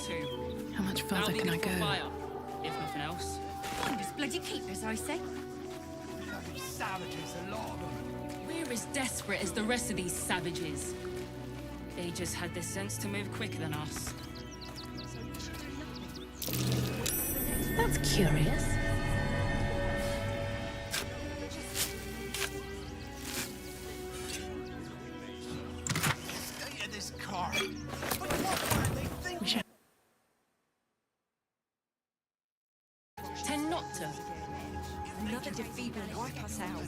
to. How much further can I go? Fire, if nothing else. Find us bloody keepers, I say. Bloody savages, a lot of them. We're as desperate as the rest of these savages. They just had the sense to move quicker than us. That's curious. Stay in this car. But what were they thinking? Tend not to. Another defeat will wipe us out.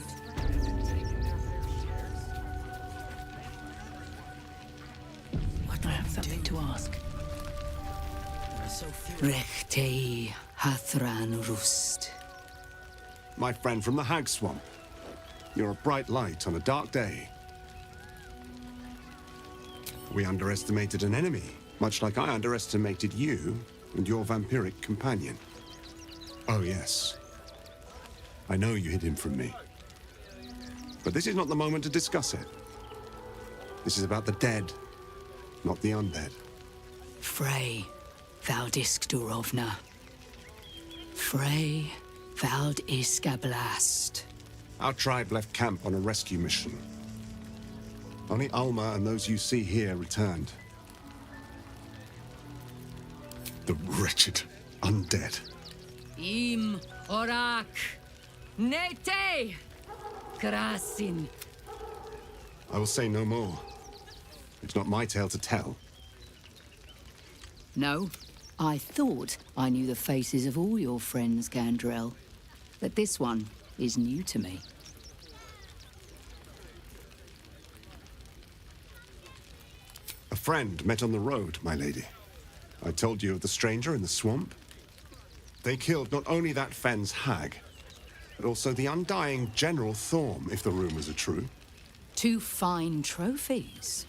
I have something to ask. Rechtei Hathran Rust. My friend from the Hag Swamp. You're a bright light on a dark day. We underestimated an enemy, much like I underestimated you and your vampiric companion. Oh, yes. I know you hid him from me. But this is not the moment to discuss it. This is about the dead, not the undead. Frey, Vald Durovna. Frey, Vald Blast. Our tribe left camp on a rescue mission. Only Alma and those you see here returned. The wretched undead. Im Orak. Nete. Krasin. I will say no more. It's not my tale to tell. No, I thought I knew the faces of all your friends, Gandrel. But this one is new to me. A friend met on the road, my lady. I told you of the stranger in the swamp. They killed not only that Fenn's hag, but also the undying General Thorm, if the rumors are true. 2 fine trophies.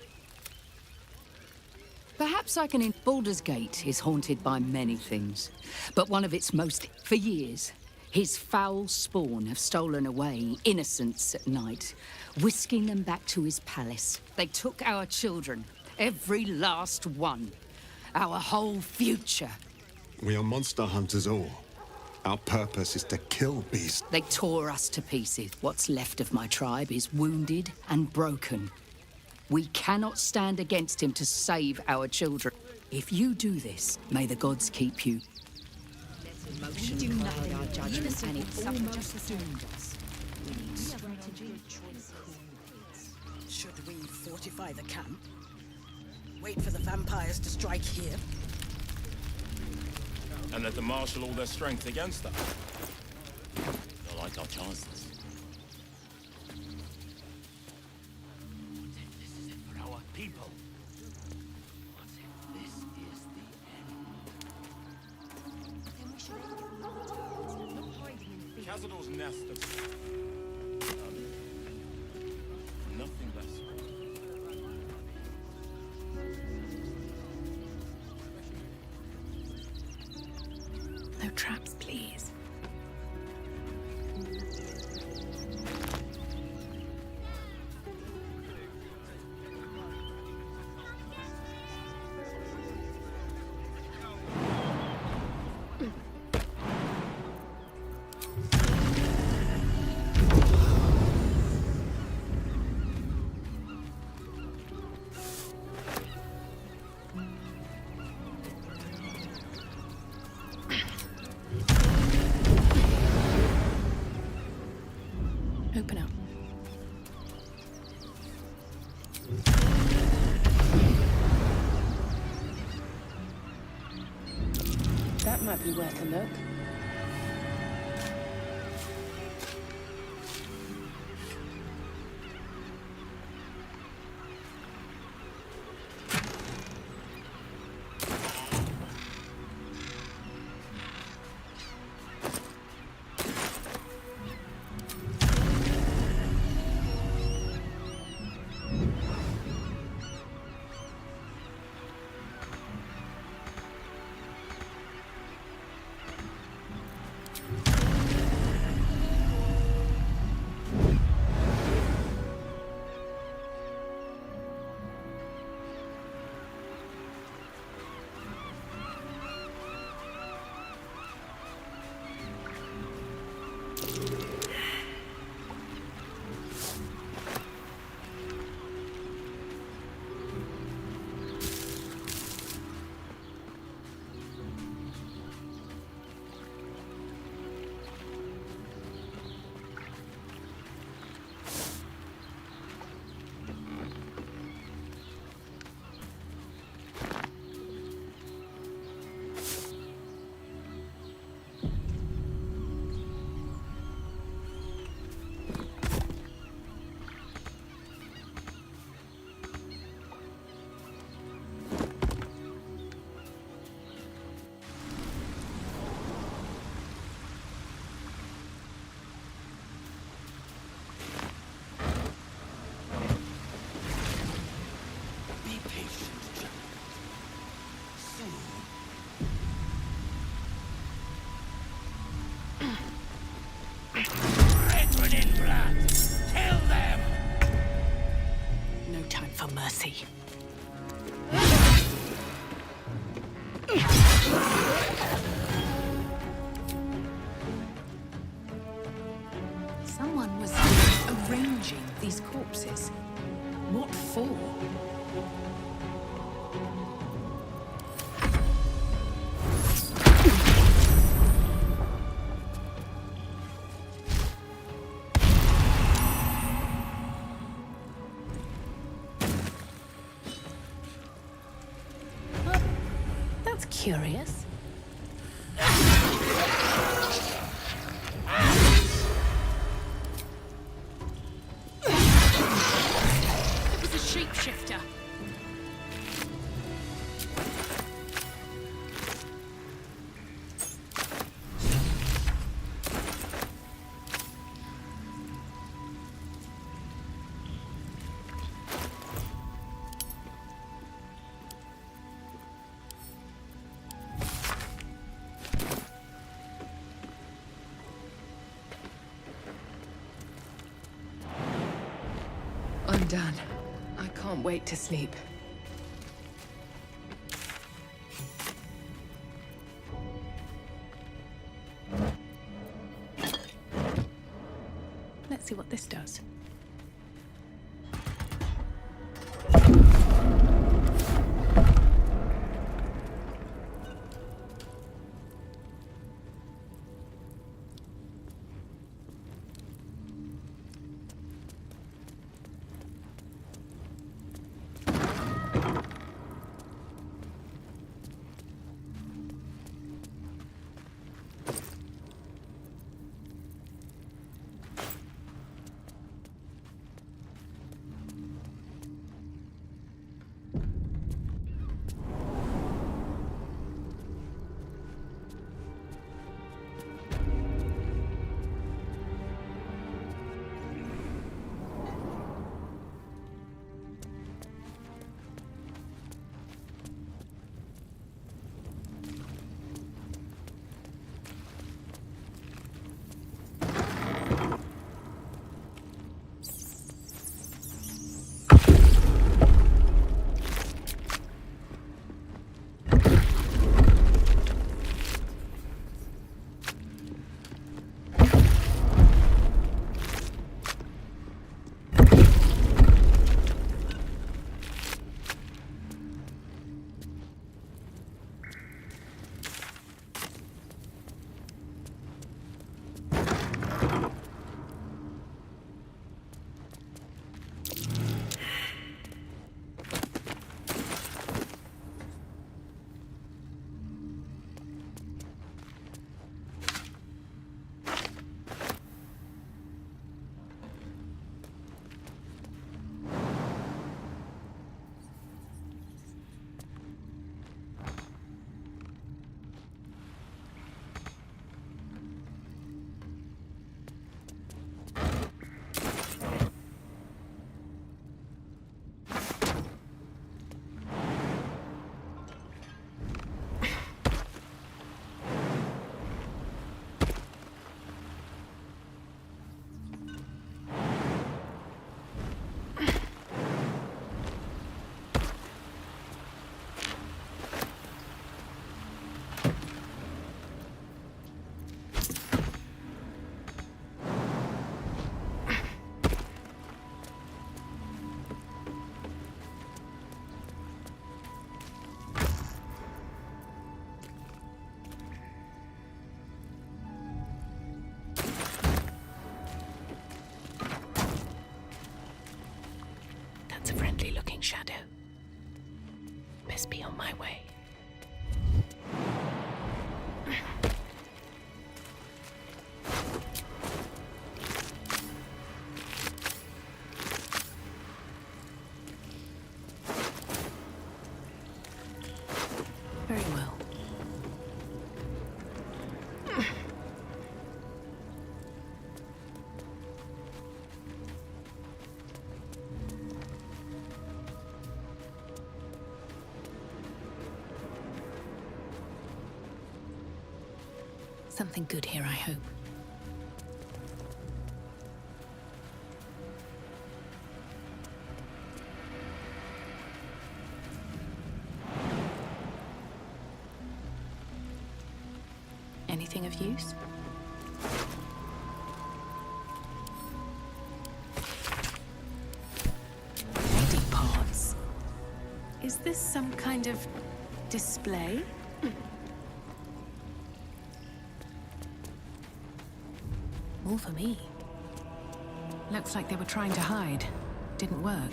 Perhaps I can... Baldur's Gate is haunted by many things, but one of its most... For years, his foul spawn have stolen away innocents at night, whisking them back to his palace. They took our children, every last one. Our whole future. We are monster hunters all. Our purpose is to kill beasts. They tore us to pieces. What's left of my tribe is wounded and broken. We cannot stand against him to save our children. If you do this, may the gods keep you. We do nothing. Our judgment, and it almost doomed us. Should we fortify the camp? Wait for the vampires to strike here? And let them marshal all their strength against us. I like our chances. This is it for our people. What if this is the end? Cazador's nest of... nothing less. No traps, please. Open up. That might be worth a look. Someone was arranging these corpses. What for? That's curious. It was a shapeshifter. I'm done. I can't wait to sleep. Let's see what this does. That's a friendly-looking shadow. Best be on my way. Very well. Something good here, I hope. Anything of use? Lady parts. Is this some kind of display? All for me. Looks like they were trying to hide. Didn't work.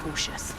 Cautious.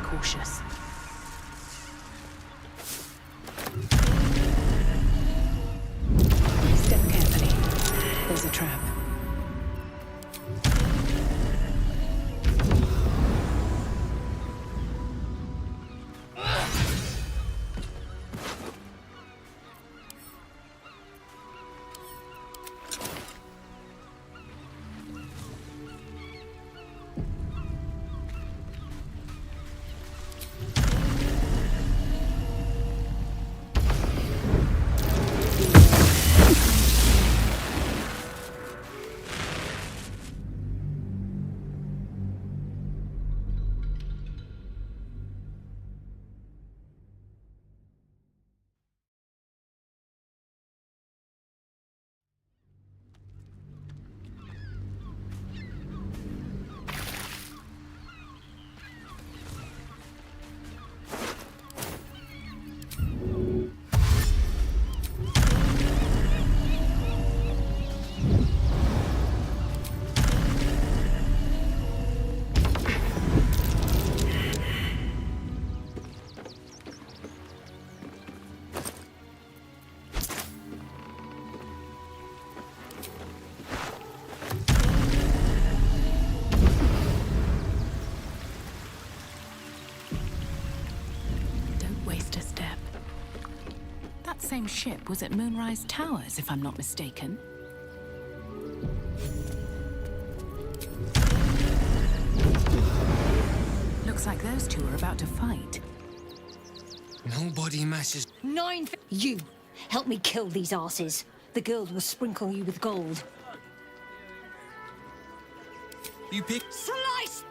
Cautious. Step carefully. There's a trap. Same ship was at Moonrise Towers, if I'm not mistaken. Looks like those two are about to fight. Nobody messes. You! Help me kill these asses. The girls will sprinkle you with gold. You pick. Slice!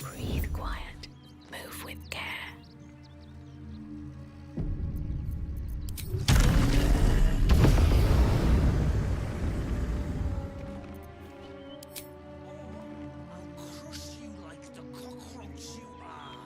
Breathe quiet. Move with care. I'll crush you like the cockroach you are.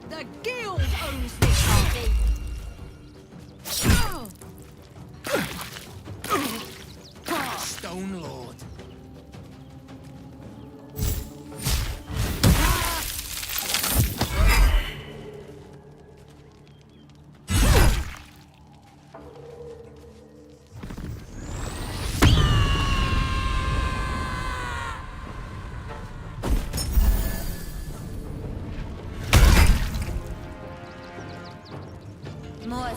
The guild owns this party! Stone Lord. More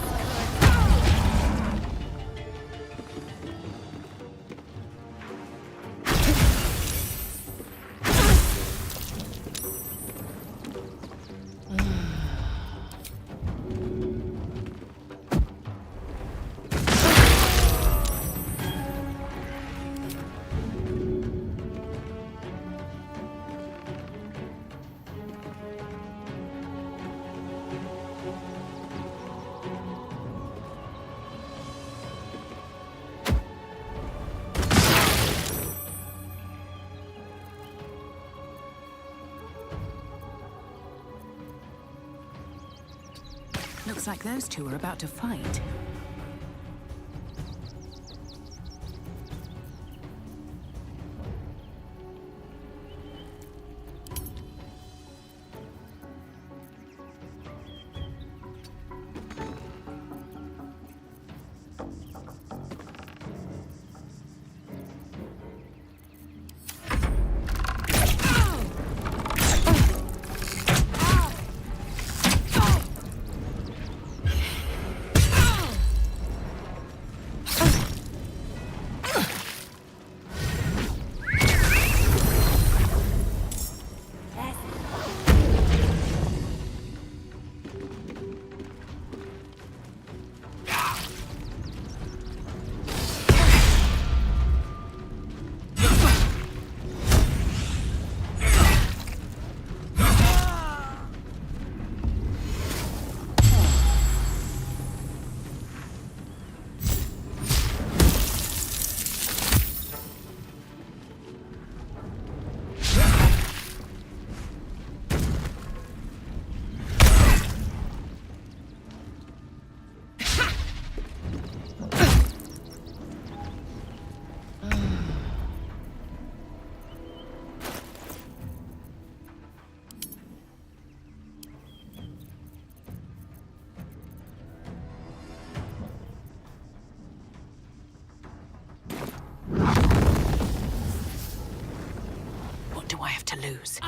Looks like those two are about to fight. What do I have to lose?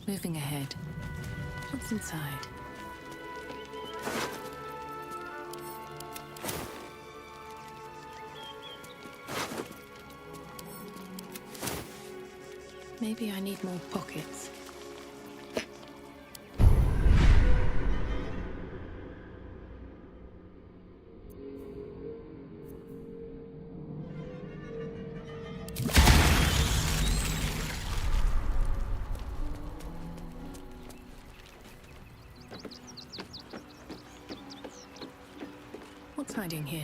Moving ahead. What's inside? Maybe I need more pockets. What's hiding here?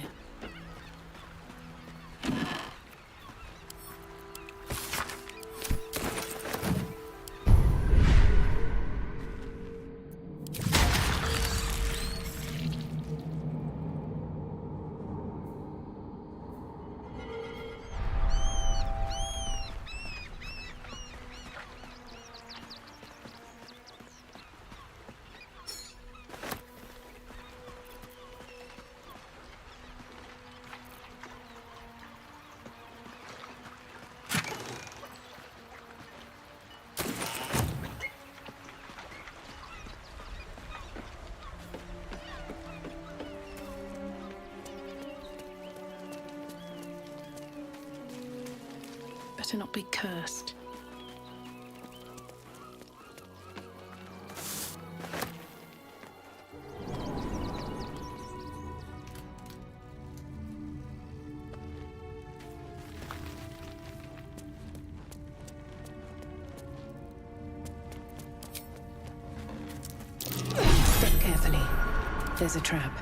Better not be cursed. Step carefully. There's a trap.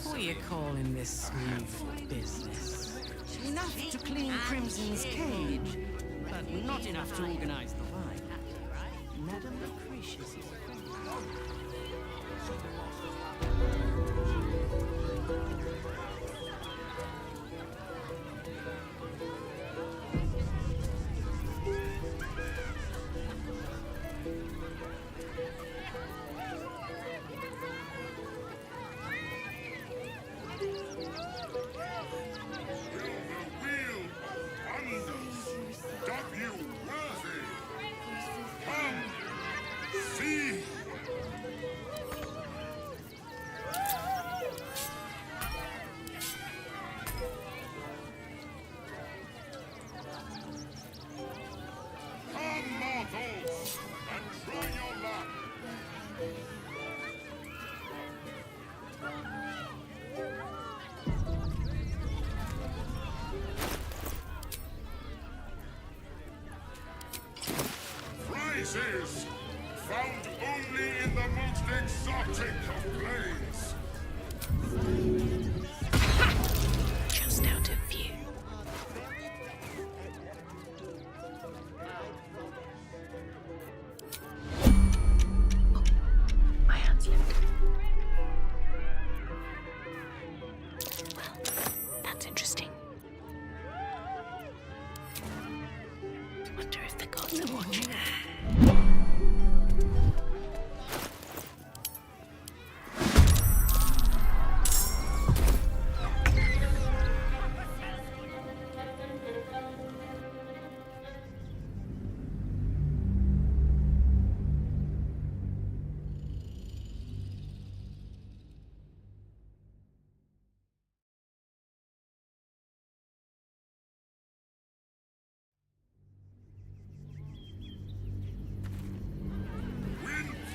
What are you calling this smooth business? Enough to clean Crimson's cage, but not enough to organize the wine. Madame Lucretius is Prizes found only in the most exotic of planes. Just out of view. Oh, my hand slipped. Well, that's interesting. Wonder if the gods are watching.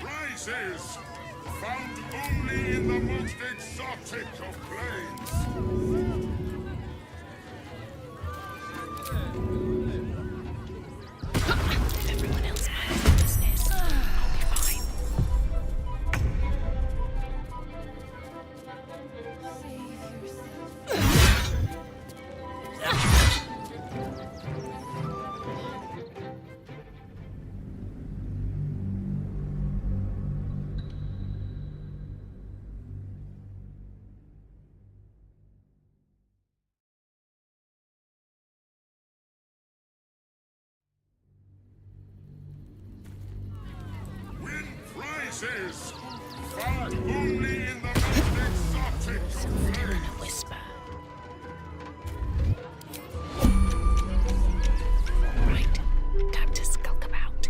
Prizes Found only in the most exotic of plains. If everyone else minds their business, I'll be fine. Win prizes. Found only in the most exotic of Something in a plains. whisper. Right, time to skulk about.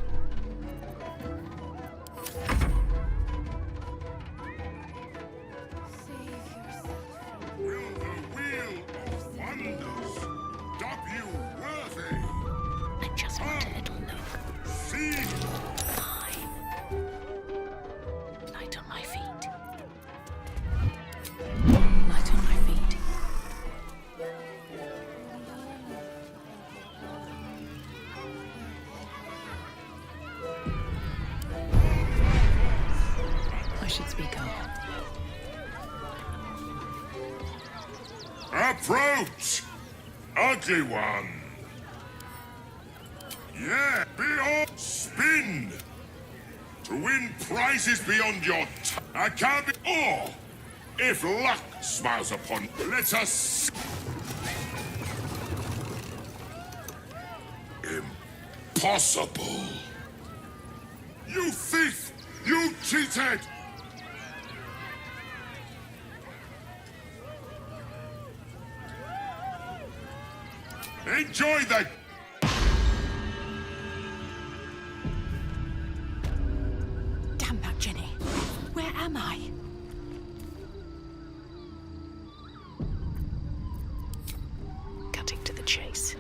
Will the wheel of wonders dub you worthy? I just want a little look. See, Fine. Light on my feet. Light on my feet. I should speak up. approach, ugly one. Yeah, beyond spin. To win prizes beyond your I can't be. Or, if luck smiles upon, let us. Impossible. You thief! You cheated! Enjoy the. Damn that Jenny. Where am I? Cutting to the chase.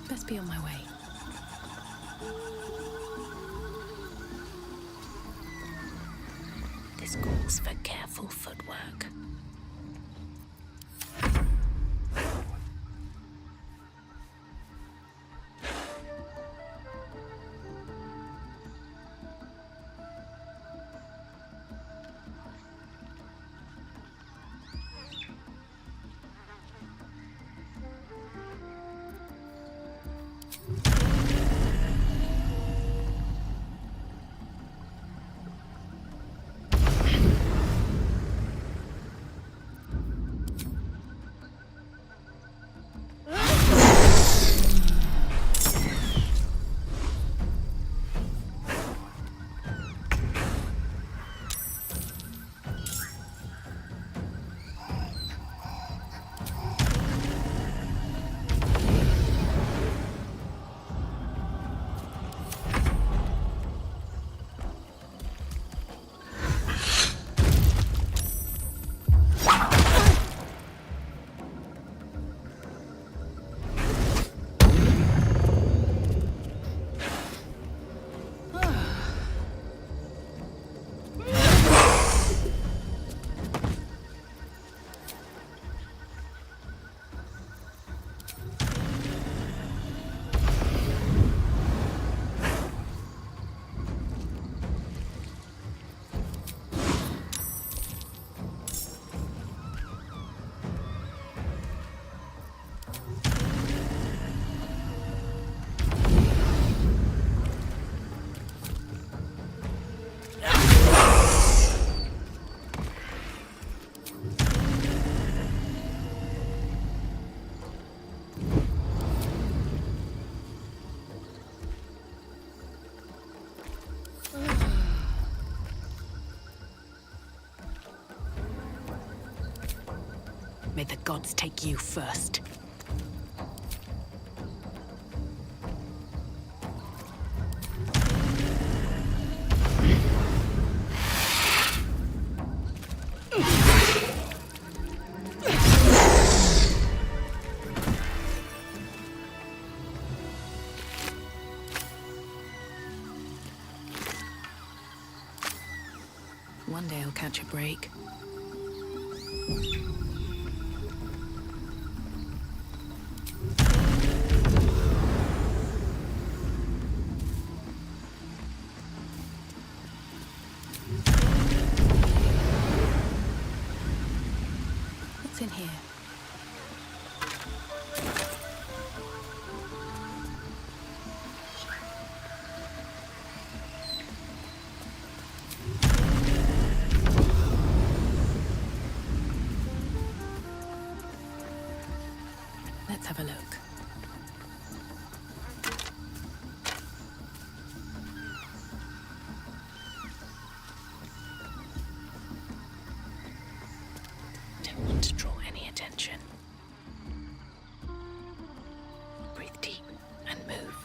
Best be on my way. This calls for careful footwork. May the gods take you first. One day I'll catch a break. What's in here? Let's have a look. Don't want to draw any attention. Breathe deep and move.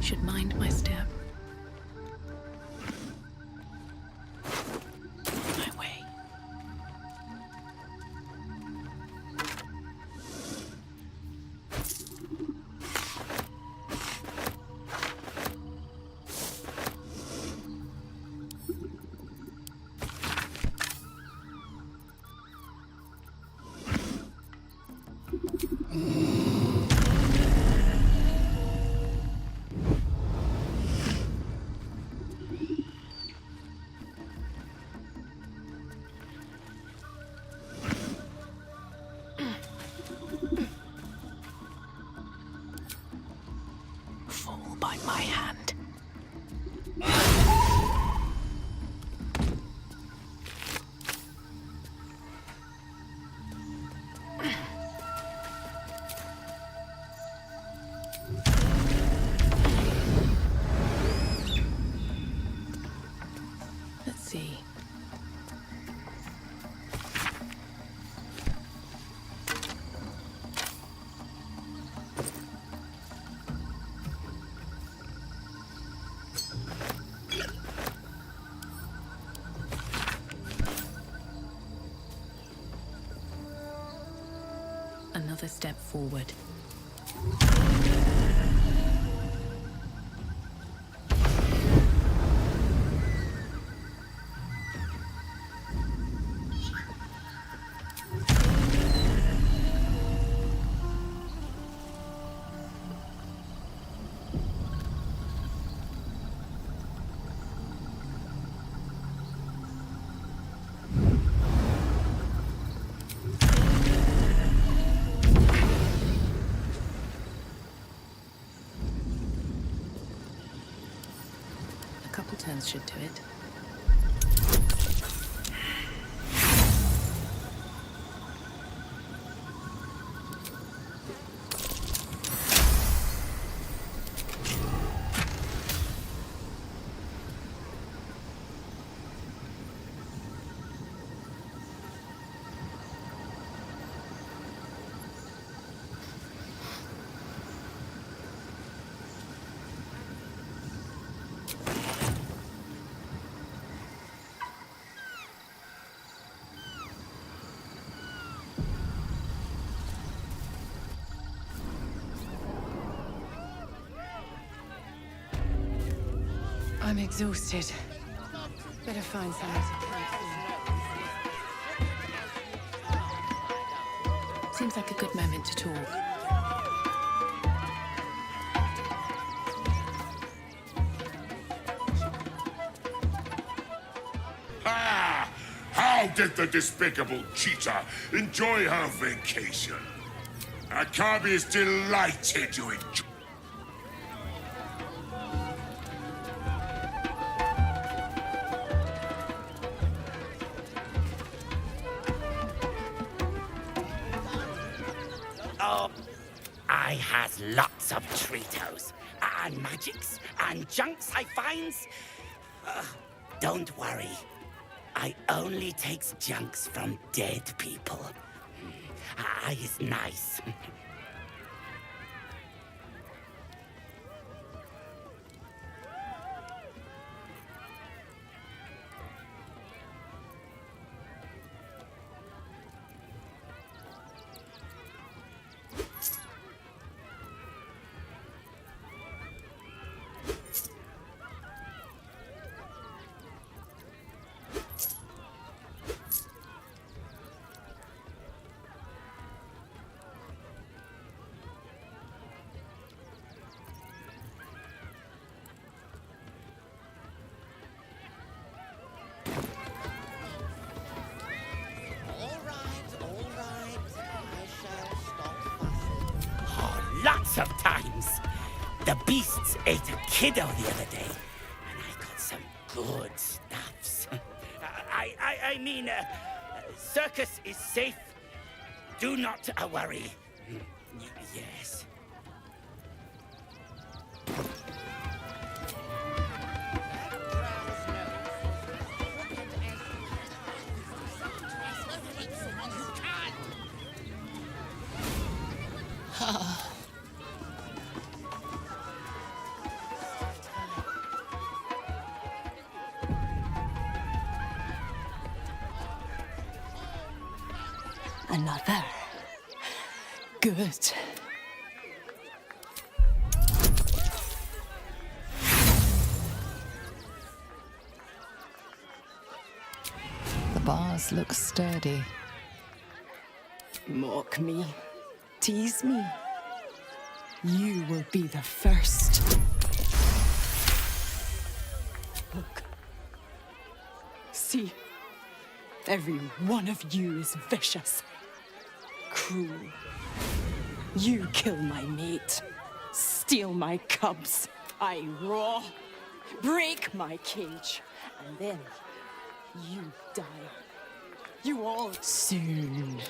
Should mind my step. My way. Fall by my hand. Let's see. Another step forward. A couple turns should do it. I'm exhausted. Better find somewhere to camp. Seems like a good moment to talk. Ah! How did the despicable cheetah enjoy her vacation? Akabi is delighted you enjoy. Oh, I has lots of treatos, and magics, and junks I finds. Don't worry. I only takes junks from dead people. I is nice. Lots of times. The beasts ate a kiddo the other day, and I got some good stuffs. I mean, circus is safe. Do not worry. Yes. Another. Good. The bars look sturdy. Mock me. Tease me. You will be the first. Look. See? Every one of you is vicious. Cruel. You kill my mate. Steal my cubs. I raw. Break my cage. And then you die. You all soon.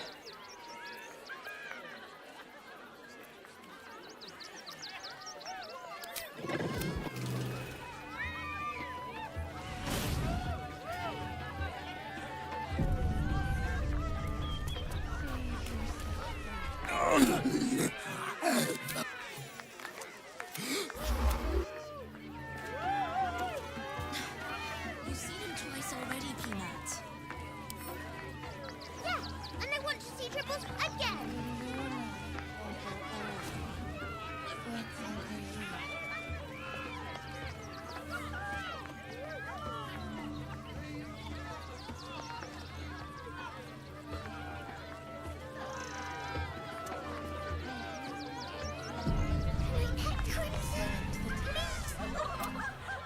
You've seen him twice already, Peanut. Yeah, and I want to see Triples again.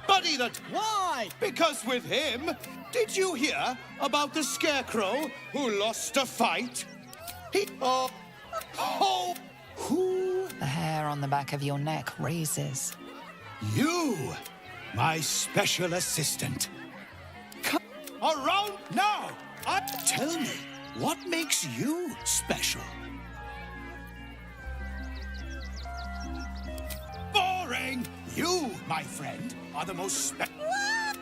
Buddy that... Why? Because with him... Did you hear about the scarecrow who lost a fight? He... Oh... Who? The hair on the back of your neck raises. You, my special assistant. Come around now. Tell me, what makes you special? Boring! You, my friend, are the most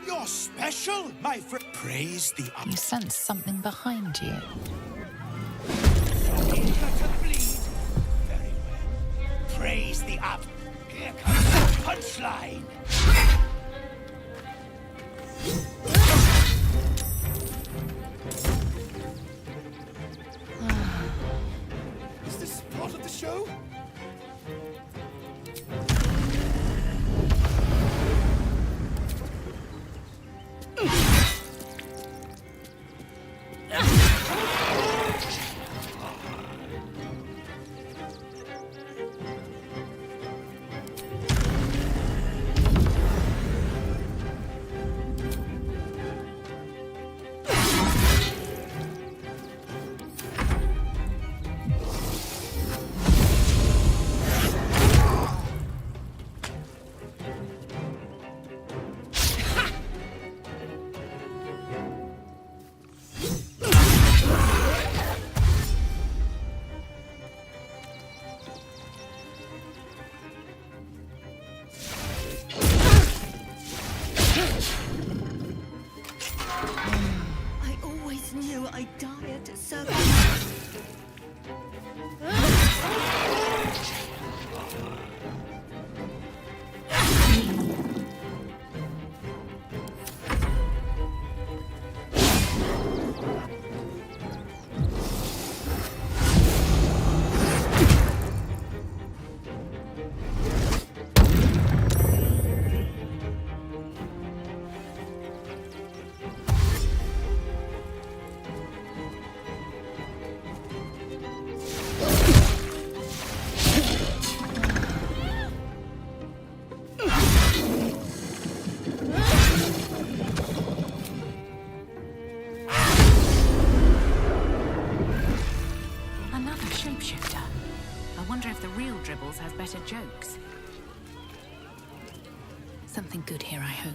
You're special, my friend. Praise the... You sense something behind you. Very well. Praise the up. Here comes the punchline. Is this part of the show? shapeshifter. I wonder if the real Dribbles has better jokes. Something good here, I hope.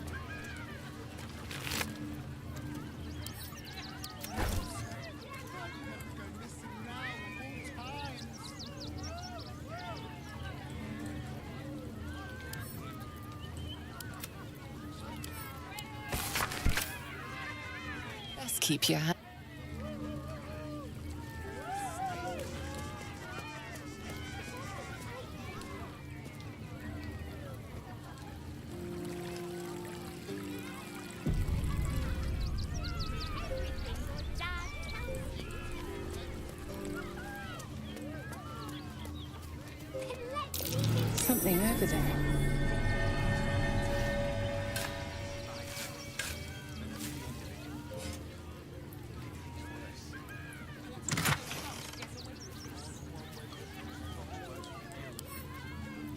Best keep your hand. Something over there.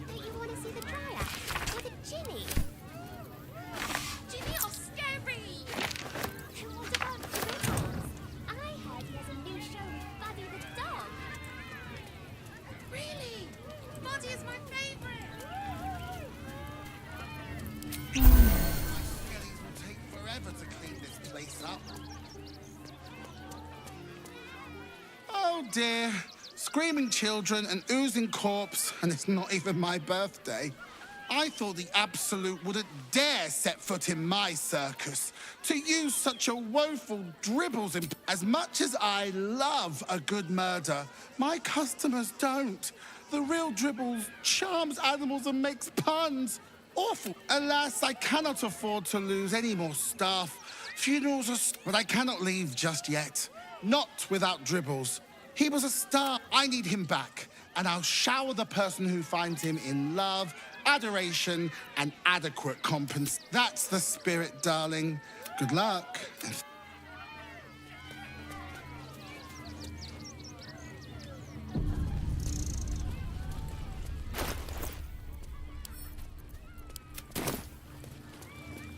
Don't you want to see the Dryad? Or the Ginny? Ginny or Scary? And what about Dribbles? I heard he has a new show with Buddy the dog. Really? Buddy is my favorite. Skellies will take forever to clean this place up. Oh dear. Screaming children, an oozing corpse, and it's not even my birthday. I thought the Absolute wouldn't dare set foot in my circus. To use such a woeful Dribbles as much as I love a good murder, my customers don't. The real Dribbles charms animals and makes puns. Awful. Alas, I cannot afford to lose any more staff. Funerals are... But I cannot leave just yet. Not without Dribbles. He was a star. I need him back. And I'll shower the person who finds him in love, adoration, and adequate compensation. That's the spirit, darling. Good luck.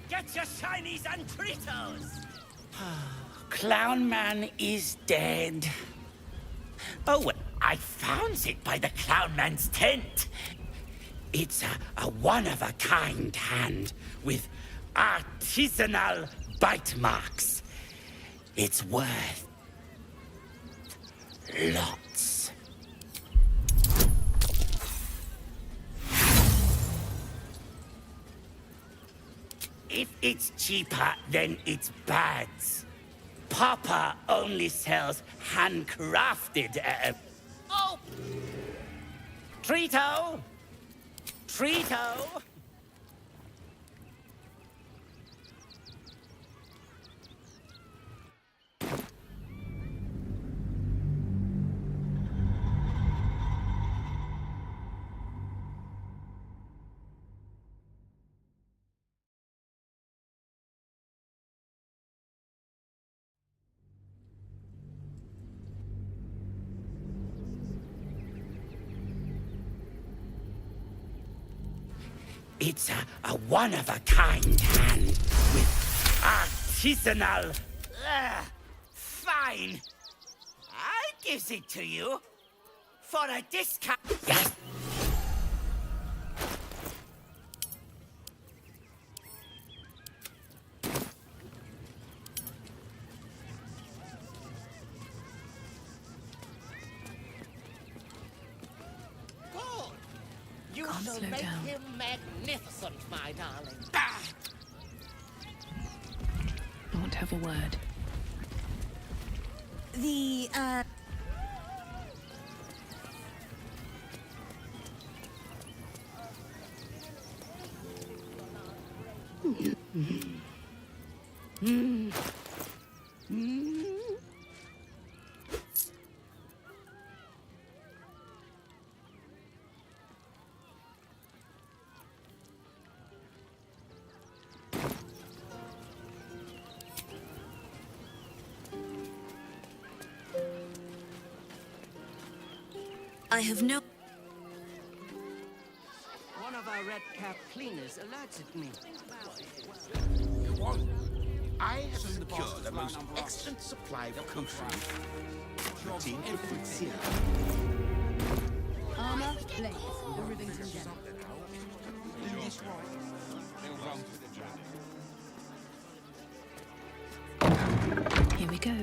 Get your shinies and Tritos! Clown Man is dead. Oh, well, I found it by the Clown Man's tent. It's a one-of-a-kind hand with artisanal bite marks. It's worth lots. If it's cheaper, then it's bad. Papa only sells handcrafted. Oh! Trito! Trito! It's a one-of-a-kind hand with artisanal... fine. I'll give it to you for a discount. Yes. You Can't shall slow make down. him magnificent, my darling. I want to have a word. The, I have no... One of our red-cap cleaners alerted me. I have secured the most excellent supply of kosher. Protein every Blades, the Rivington Den. Do this right, they'll run for the dragon. Here we go.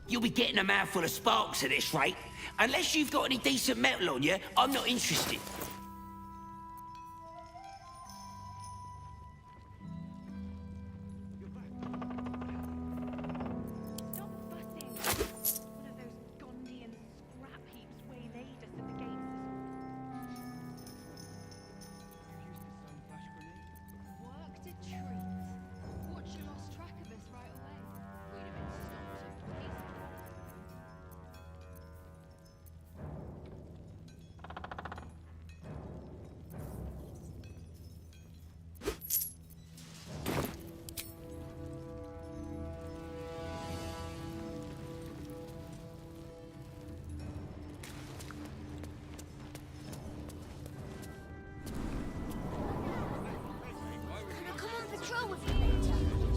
You'll be getting a mouthful of sparks at this rate. Unless you've got any decent metal on you, I'm not interested.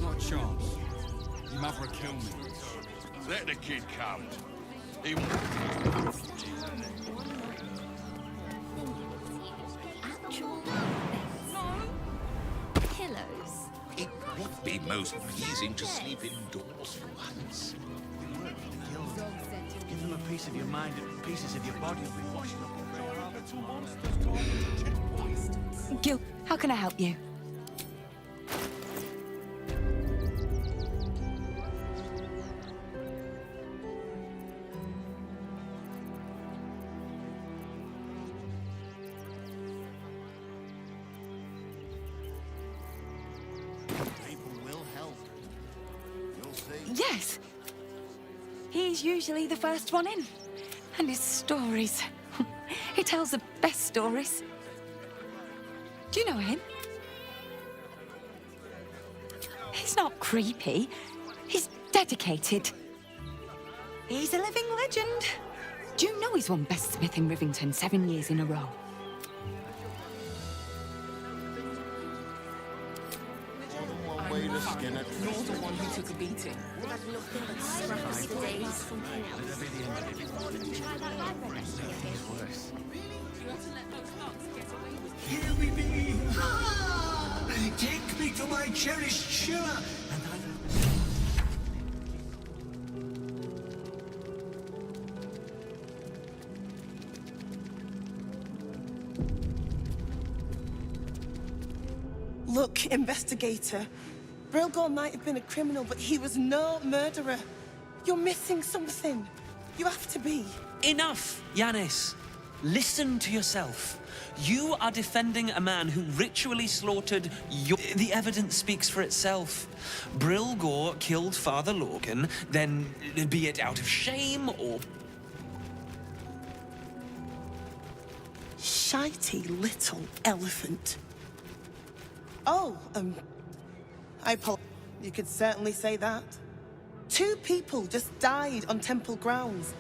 Not a chance. Your mother will kill me. Let the kid come. He Pillows. It would be most pleasing to sleep indoors for once. Give them a piece of your mind and pieces of your body will be washing up. Gil, how can I help you? People will help. You'll see. Yes. He's usually the first one in. And his stories. He tells the best stories. Do you know him? He's not creepy. He's dedicated. He's a living legend. Do you know he's won Best Smith in Rivington 7 years in a row? Way to skin it. You're the one who took a beating. Here we be! Ah! Take me to my cherished Shira, and I will... Look, investigator. Brilgor might have been a criminal, but he was no murderer. You're missing something. You have to be. Enough, Yanis. Listen to yourself. You are defending a man who ritually slaughtered your... The evidence speaks for itself. Brilgor killed Father Lorgan, then, be it out of shame or... Shitey little elephant. Oh, I apologize. You could certainly say that. 2 people just died on temple grounds.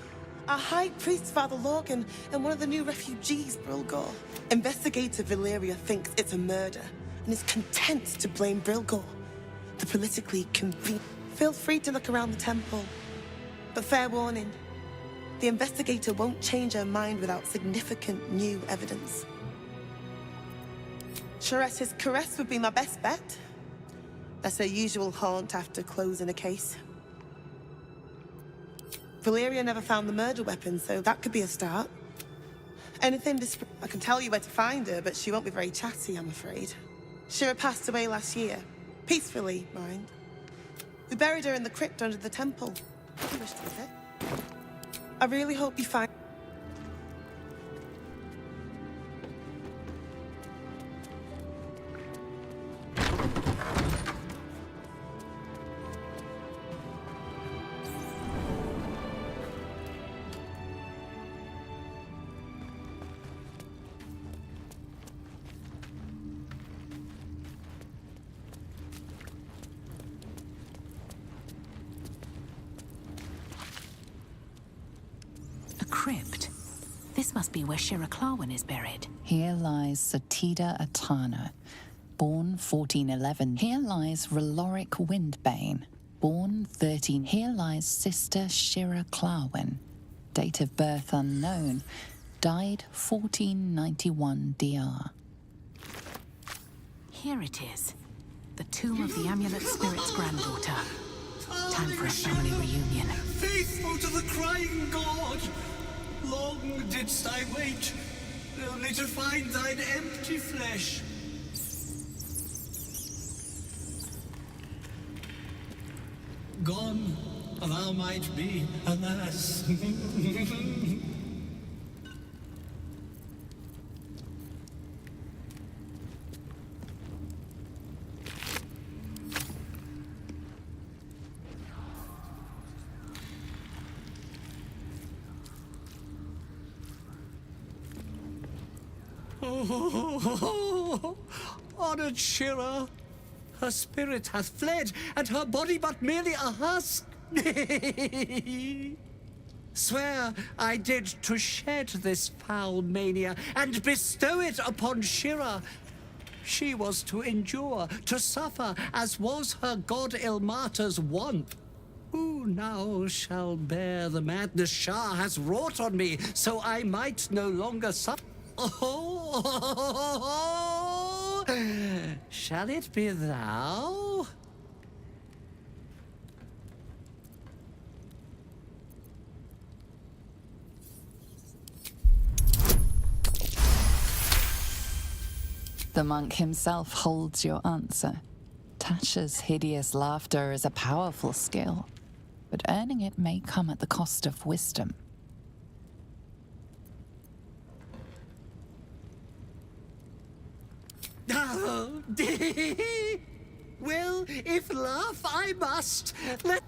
Our High Priest, Father Lorgan, and one of the new refugees, Brilgor. Investigator Valeria thinks it's a murder and is content to blame Brilgor. The politically convenient. Feel free to look around the temple. But fair warning, the investigator won't change her mind without significant new evidence. Charette's caress would be my best bet. That's her usual haunt after closing a case. Valeria never found the murder weapon, so that could be a start. Anything I can tell you where to find her, but she won't be very chatty, I'm afraid. Shira passed away last year. Peacefully, mind. We buried her in the crypt under the temple. You wish to visit? I really hope you find... A crypt. This must be where Shira Clawin is buried. Here lies Satida Atana, born 1411. Here lies Reloric Windbane, born 13. Here lies Sister Shira Clawin, date of birth unknown, died 1491 DR. Here it is. The tomb of the Amulet Spirit's granddaughter. Time for a family reunion. Faithful to the crying god! Long didst I wait, only to find thine empty flesh. Gone, thou might be, alas. Honored Shira, her spirit hath fled, and her body but merely a husk. Swear I did to shed this foul mania and bestow it upon Shira. She was to endure, to suffer, as was her god Ilmata's wont. Who now shall bear the madness Shah has wrought on me, so I might no longer suffer? Oh, shall it be thou? The monk himself holds your answer. Tasha's hideous laughter is a powerful skill, but earning it may come at the cost of wisdom. Oh, well, if laugh I must, let...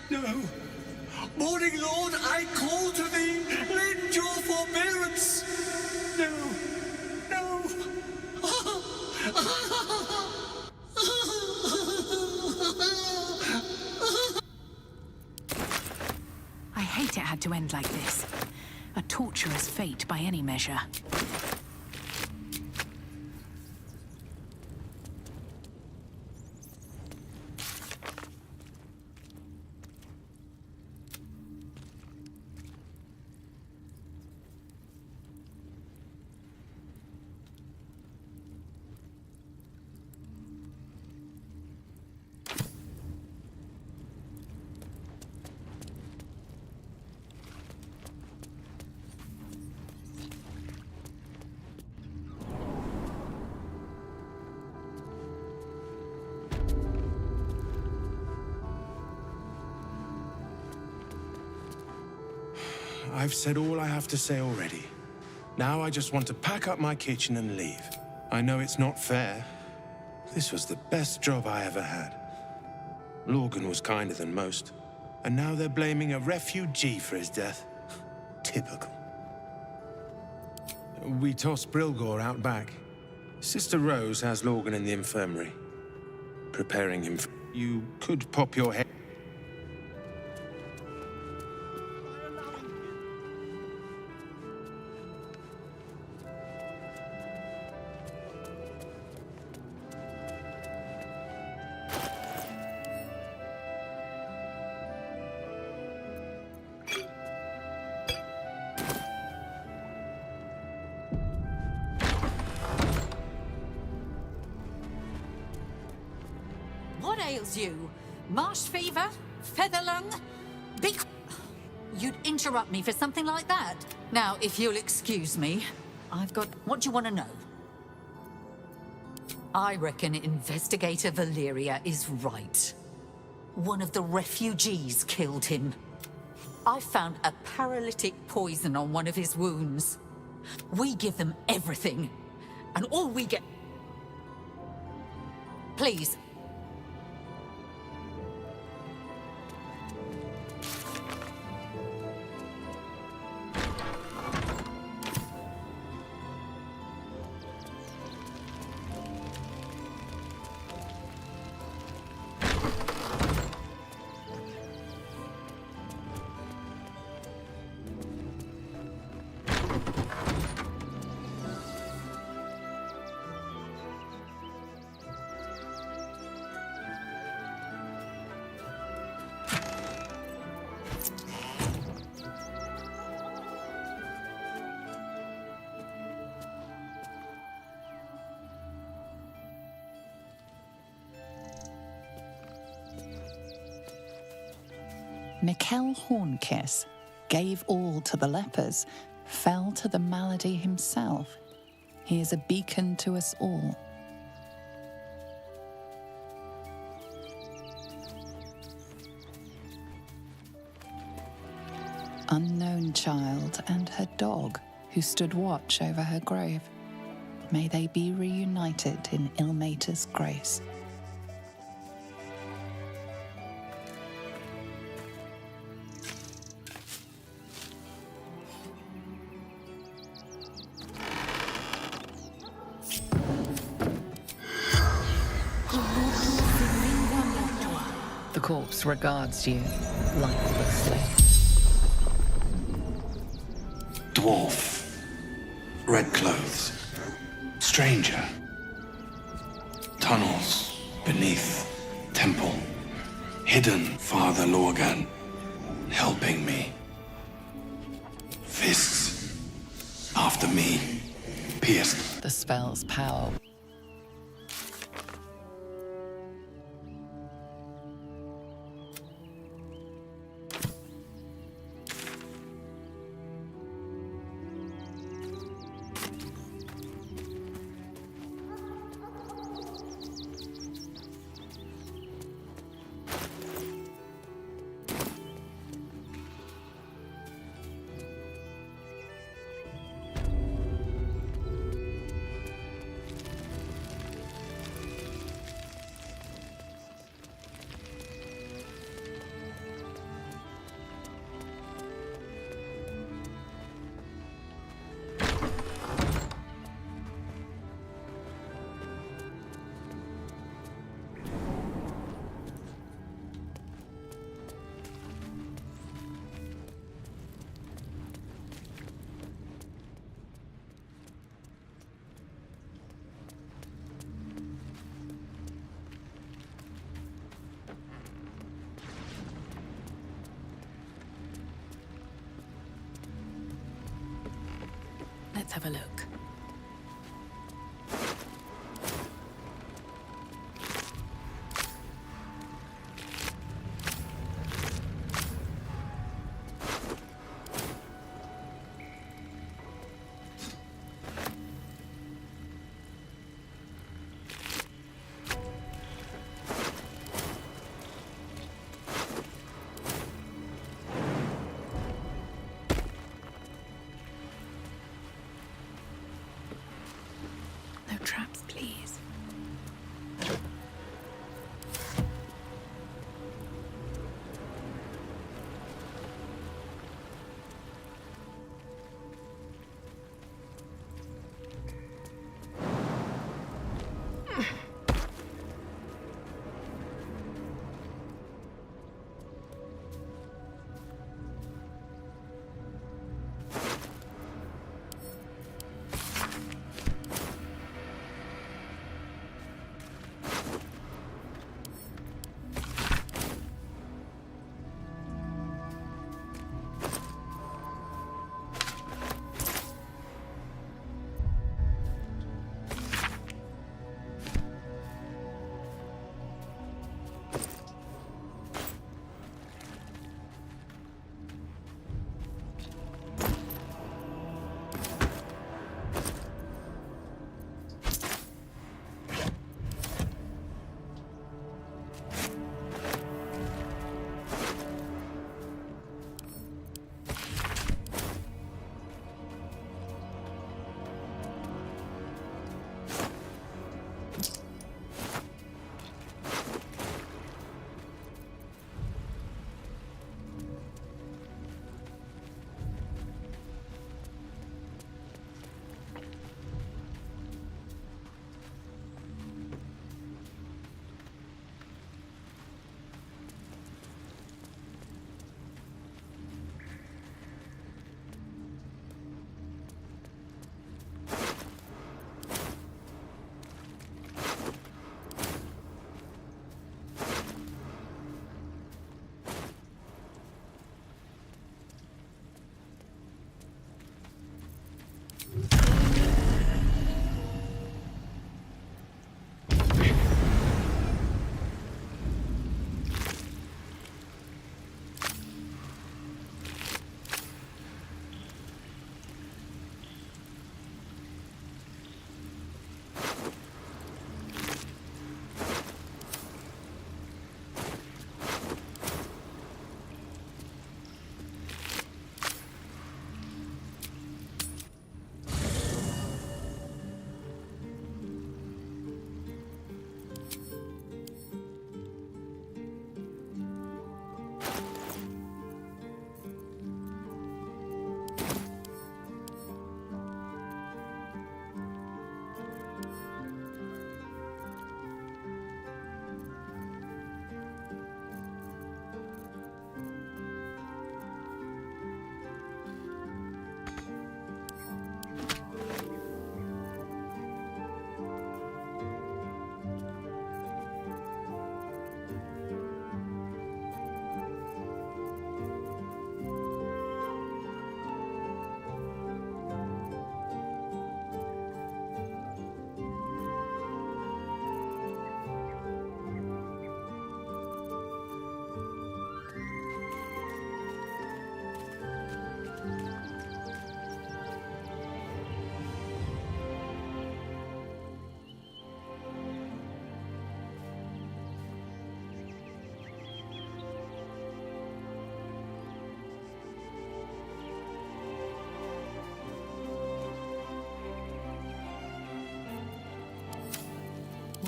No. Morning Lord, I call to thee. Lend your forbearance. No. No. I hate it had to end like this. A torturous fate by any measure. I've said all I have to say already. Now I just want to pack up my kitchen and leave. I know it's not fair. This was the best job I ever had. Lorgan was kinder than most. And now they're blaming a refugee for his death. Typical. We tossed Brilgor out back. Sister Rose has Lorgan in the infirmary. Preparing him for... You could pop your head... What ails you? Marsh fever? Feather lung? You'd interrupt me for something like that? Now, if you'll excuse me, I've got... What do you want to know? I reckon Investigator Valeria is right. One of the refugees killed him. I found a paralytic poison on one of his wounds. We give them everything, and all we get... Please. Mikkel Hornkiss gave all to the lepers, fell to the malady himself. He is a beacon to us all. Unknown child and her dog, who stood watch over her grave. May they be reunited in Ilmater's grace. The corpse regards you lifelessly. Dwarf. Red clothes. Stranger. Tunnels beneath temple. Hidden Father Lorgan. Helping me. Fists. After me. Pierced. The spell's power. Let's have a look. No traps, please.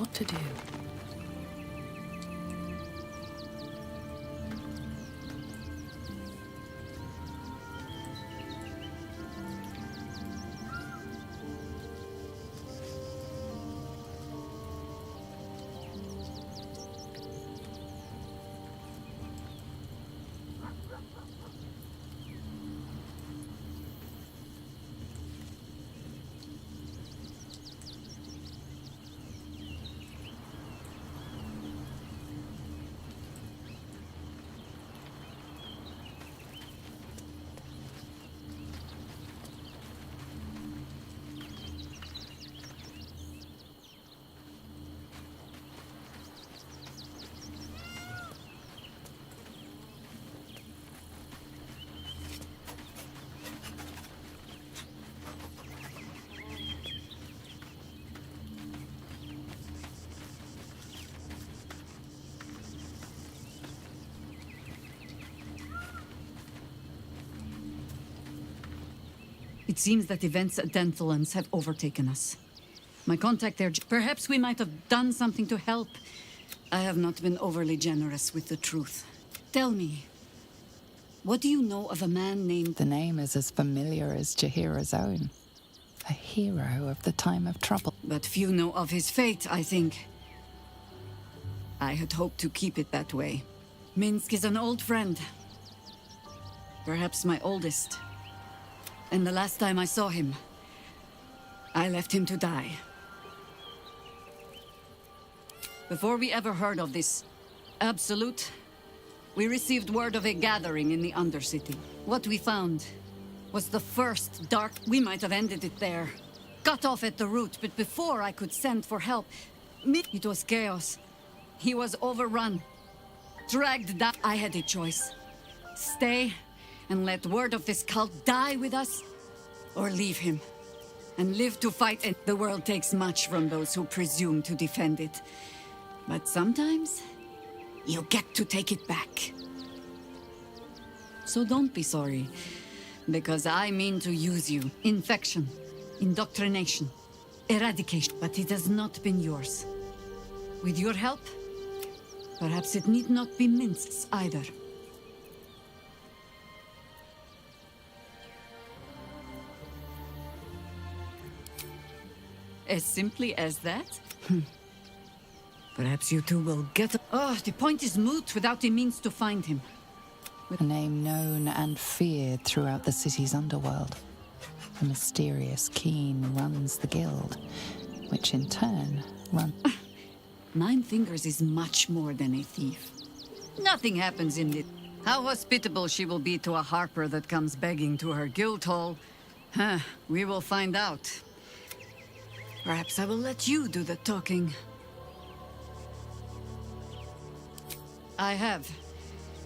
What to do? It seems that events at Denthulans have overtaken us. My contact there... Perhaps we might have done something to help. I have not been overly generous with the truth. Tell me, what do you know of a man named... The name is as familiar as Jahira's own. A hero of the time of trouble. But few know of his fate, I think. I had hoped to keep it that way. Minsk is an old friend. Perhaps my oldest. And the last time I saw him, I left him to die. Before we ever heard of this Absolute, we received word of a gathering in the Undercity. What we found was the first dark... We might have ended it there. Cut off at the root, but before I could send for help, it was chaos. He was overrun, dragged down. I had a choice. Stay and let word of this cult die with us, or leave him and live to fight it. The world takes much from those who presume to defend it. But sometimes, you get to take it back. So don't be sorry, because I mean to use you. Infection, indoctrination, eradication. But it has not been yours. With your help, perhaps it need not be Minsk's either. As simply as that? Perhaps you two will get... Oh, the point is moot without a means to find him. A name known and feared throughout the city's underworld. A mysterious keen runs the guild, which in turn runs... Nine Fingers is much more than a thief. Nothing happens in it. How hospitable she will be to a harper that comes begging to her guild hall. We will find out. Perhaps I will let you do the talking. I have.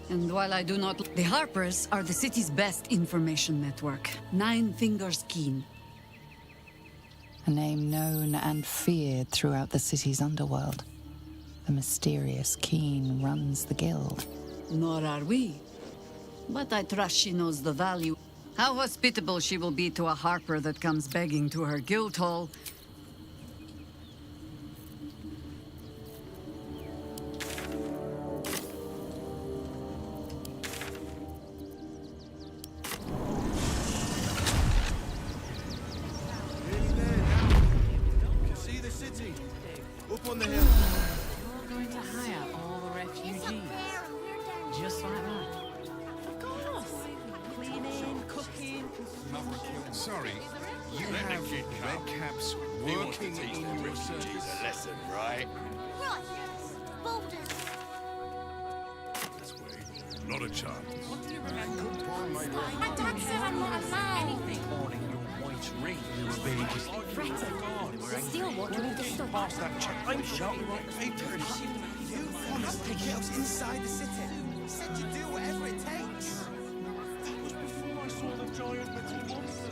And while I do not... The Harpers are the city's best information network. 9 Fingers Keen. A name known and feared throughout the city's underworld. The mysterious Keen runs the guild. Nor are we. But I trust she knows the value. How hospitable she will be to a harper that comes begging to her guild hall. Up on the hill. You're going to hire all the refugees. Just like that. Of course. Cleaning, cooking. Sorry, you have red caps working in your circus. A lesson, right? Right. Baldur. This way. Not a chance. My dad said I'm not a man. Morning, your white ring is big. Still want to move the stuff. Pass that check. I'm sure you right. You promised to get us inside the city. Said you'd do whatever it takes. That was before I saw the giant metal monster.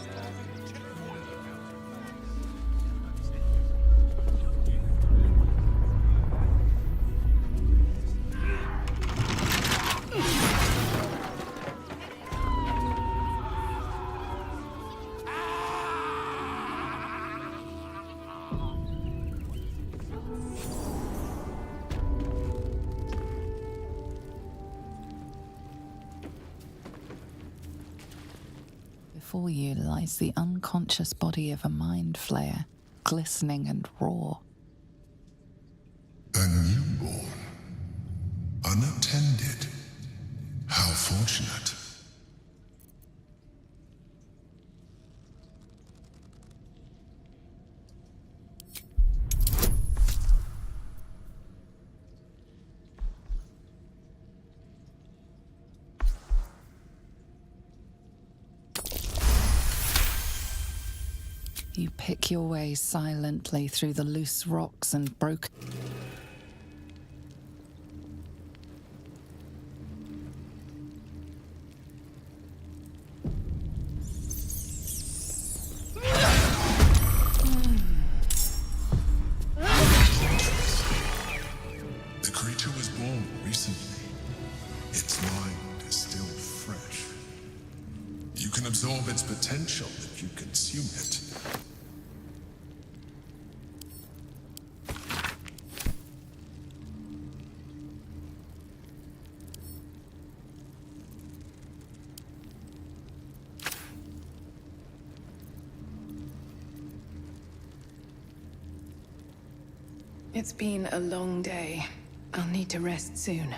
Before you lies the unconscious body of a mind flayer, glistening and raw. A newborn. Unattended. How fortunate. You pick your way silently through the loose rocks and broken... The creature was born recently. Its mind is still fresh. You can absorb its potential if you consume it. It's been a long day. I'll need to rest soon.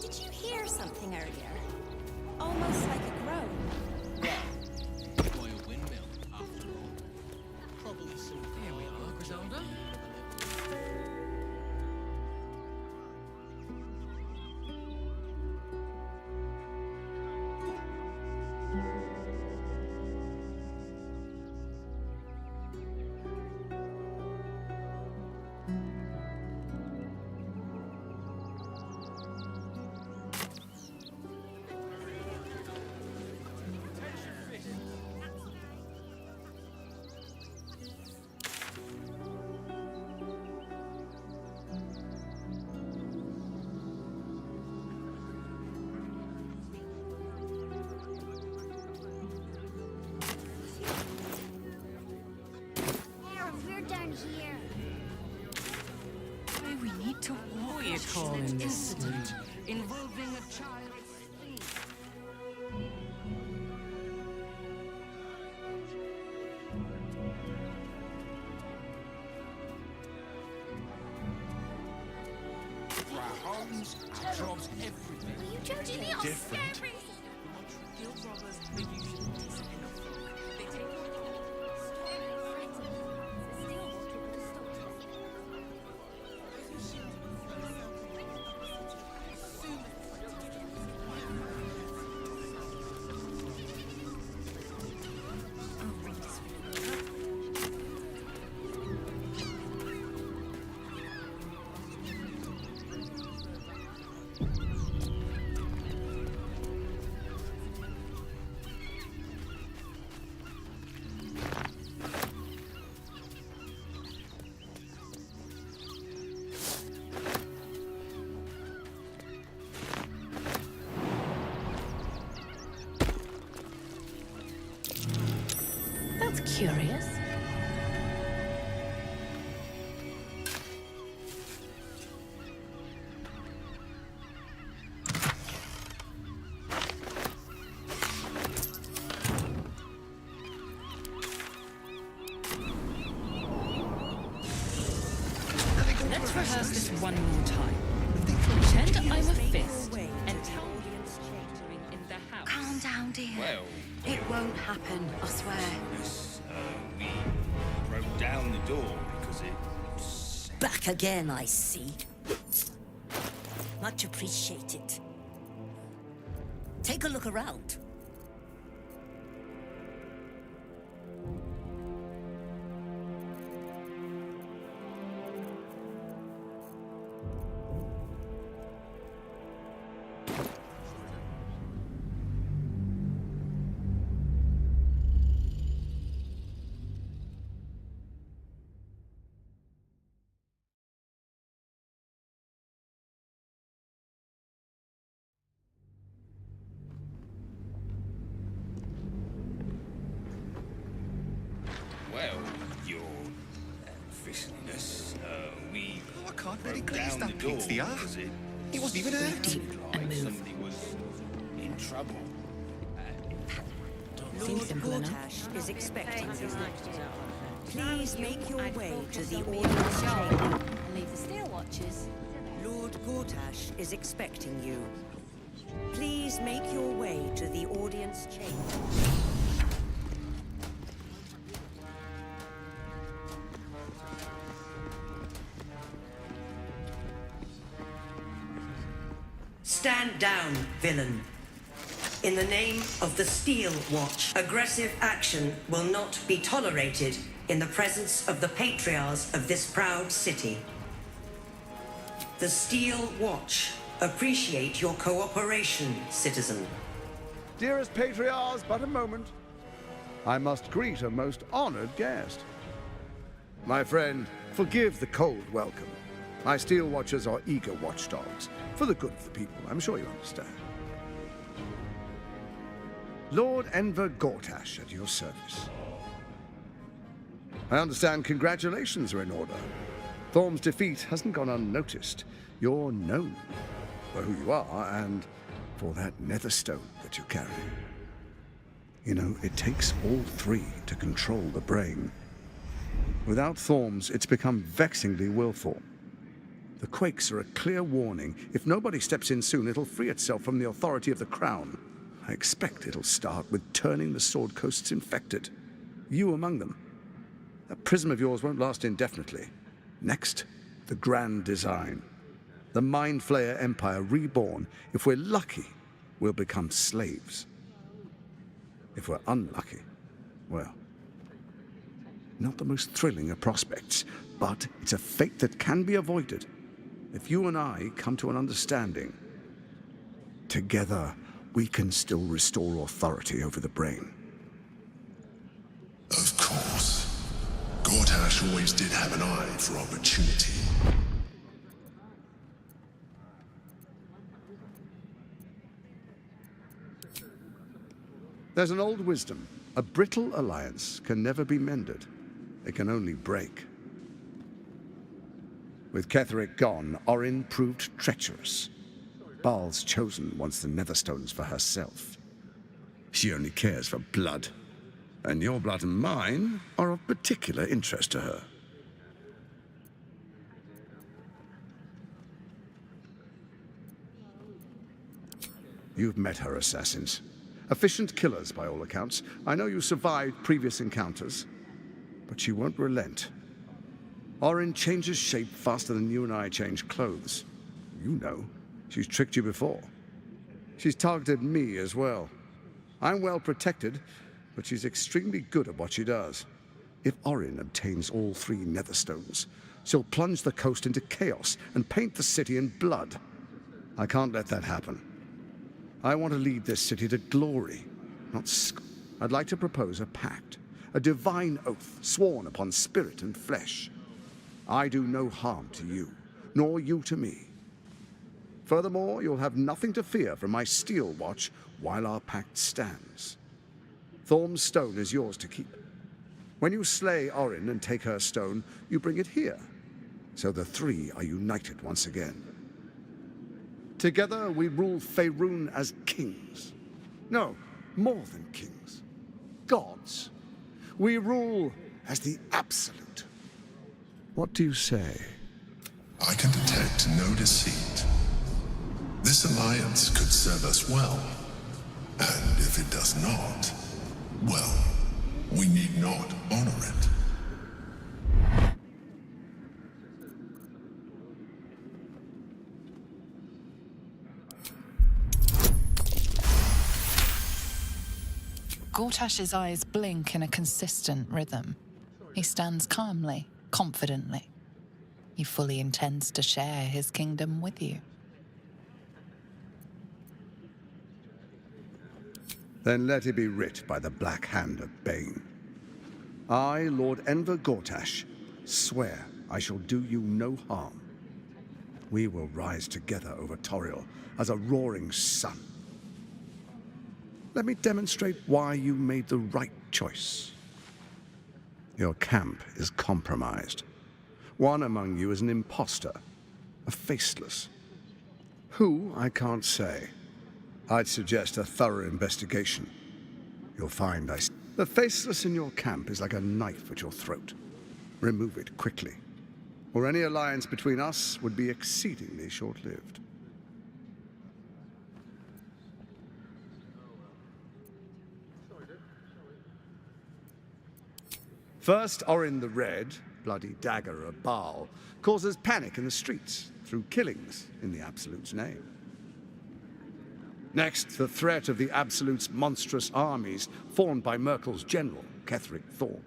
Did you hear something earlier? Almost like a groan. Royal windmill, after all. Probably some. Here we are, Griselda. Aaron, we're down here. We need to walk. What are you calling this incident involving a child's sleep? Our homes, our jobs, everything. Are you joking me? I'm Different. scary. Guild robbers, maybe you should discipline the folk. They take That's curious. Let's rehearse this one more time. Pretend I'm a fist and tell me it's catering in the house. Calm down, dear. Well, It won't happen, I swear. this, we broke down the door because it... Back again, I see. Much appreciated. Take a look around. Well, your officialness, we I can't really broke place down that the door pizza. because It wasn't even hurt. seemed like somebody was in trouble. Lord Gortash is expecting you. Please make your way to the audience chamber. Leave the Steel Watchers. Lord Gortash is expecting you. Please make your way to the audience chamber. Stand down, villain. In the name of the Steel Watch, aggressive action will not be tolerated in the presence of the patriarchs of this proud city. The Steel Watch appreciate your cooperation, citizen. Dearest patriarchs, but a moment. I must greet a most honored guest. My friend, forgive the cold welcome. My Steel Watchers are eager watchdogs, for the good of the people, I'm sure you understand. Lord Enver Gortash at your service. I understand congratulations are in order. Thorm's defeat hasn't gone unnoticed. You're known for who you are and for that nether stone that you carry. You know, it takes all three to control the brain. Without Thorm's, it's become vexingly willful. The quakes are a clear warning. If nobody steps in soon, it'll free itself from the authority of the crown. I expect it'll start with turning the Sword Coasts infected. You among them. That prism of yours won't last indefinitely. Next, the grand design. The Mind Flayer Empire reborn. If we're lucky, we'll become slaves. If we're unlucky, well, not the most thrilling of prospects, but it's a fate that can be avoided if you and I come to an understanding. Together, we can still restore authority over the brain. Of course. Gortash always did have an eye for opportunity. There's an old wisdom. A brittle alliance can never be mended. It can only break. With Ketheric gone, Orin proved treacherous. Baal's chosen wants the Netherstones for herself. She only cares for blood. And your blood and mine are of particular interest to her. You've met her assassins. Efficient killers, by all accounts. I know you survived previous encounters, but she won't relent. Orin changes shape faster than you and I change clothes. You know, she's tricked you before. She's targeted me as well. I'm well protected, but she's extremely good at what she does. If Orin obtains all three Netherstones, she'll plunge the coast into chaos and paint the city in blood. I can't let that happen. I want to lead this city to glory, not I'd like to propose a pact, a divine oath sworn upon spirit and flesh. I do no harm to you, nor you to me. Furthermore, you'll have nothing to fear from my Steel Watch while our pact stands. Thorm's stone is yours to keep. When you slay Orin and take her stone, you bring it here, so the three are united once again. Together we rule Faerun as kings. No, more than kings. Gods. We rule as the Absolute. What do you say? I can detect no deceit. This alliance could serve us well. And if it does not, well, we need not honor it. Gortash's eyes blink in a consistent rhythm. He stands calmly, confidently. He fully intends to share his kingdom with you. Then let it be writ by the black hand of Bane. I, Lord Enver Gortash, swear I shall do you no harm. We will rise together over Toriel as a roaring sun. Let me demonstrate why you made the right choice. Your camp is compromised. One among you is an imposter, a faceless. Who, I can't say. I'd suggest a thorough investigation. you'll find the faceless in your camp is like a knife at your throat. Remove it quickly, or any alliance between us would be exceedingly short-lived. First, Orin the Red, bloody dagger of Baal, causes panic in the streets through killings in the Absolute's name. Next, the threat of the Absolute's monstrous armies formed by Merkel's general, Ketheric Thorn.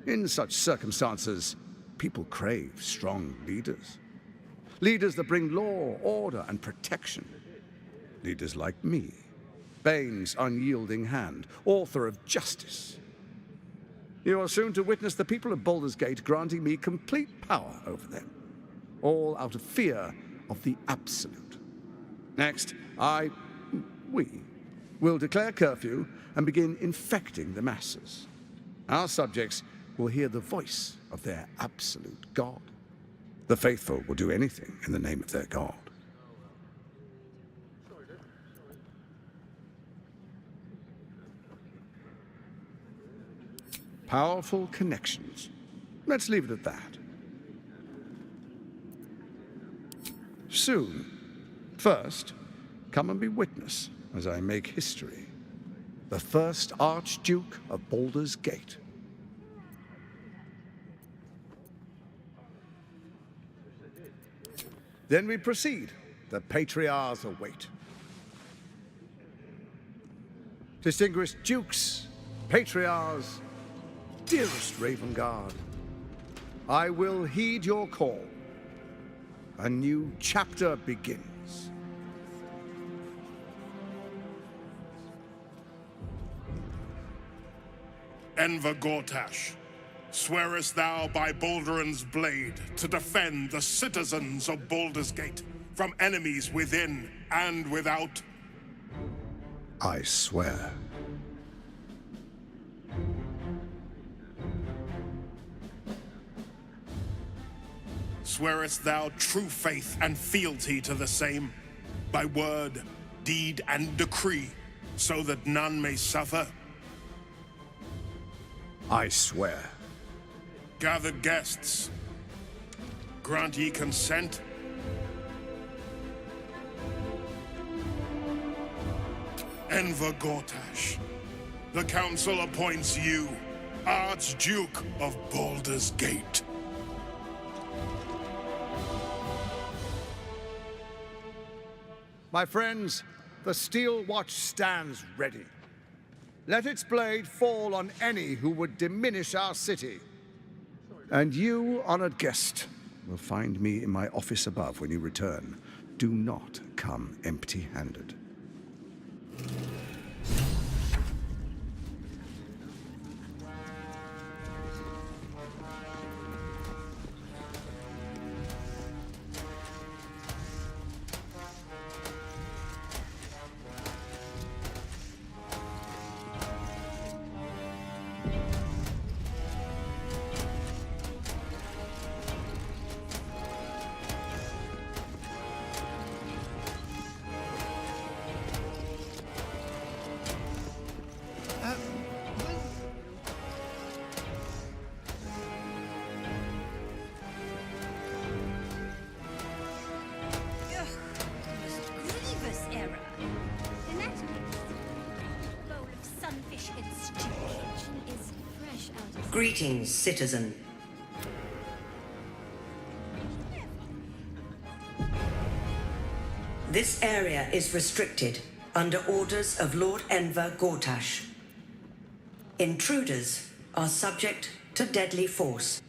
In such circumstances, people crave strong leaders. Leaders that bring law, order, and protection. Leaders like me, Bane's unyielding hand, author of justice. You are soon to witness the people of Baldur's Gate granting me complete power over them, all out of fear of the Absolute. Next, we will declare curfew and begin infecting the masses. Our subjects will hear the voice of their absolute God. The faithful will do anything in the name of their God. Powerful connections. Let's leave it at that. Soon. First, come and be witness as I make history. The first Archduke of Baldur's Gate. Then we proceed. The Patriarchs await. Distinguished Dukes, Patriarchs, dearest Ravengard, I will heed your call. A new chapter begins. Enver Gortash, swearest thou by Balduran's blade to defend the citizens of Baldur's Gate from enemies within and without? I swear. Swearest thou true faith and fealty to the same, by word, deed, and decree, so that none may suffer? I swear. Gathered guests, grant ye consent? Enver Gortash, the Council appoints you Archduke of Baldur's Gate. My friends, the Steel Watch stands ready. Let its blade fall on any who would diminish our city. And you, honored guest, will find me in my office above when you return. Do not come empty-handed. Greetings, citizen. This area is restricted under orders of Lord Enver Gortash. Intruders are subject to deadly force.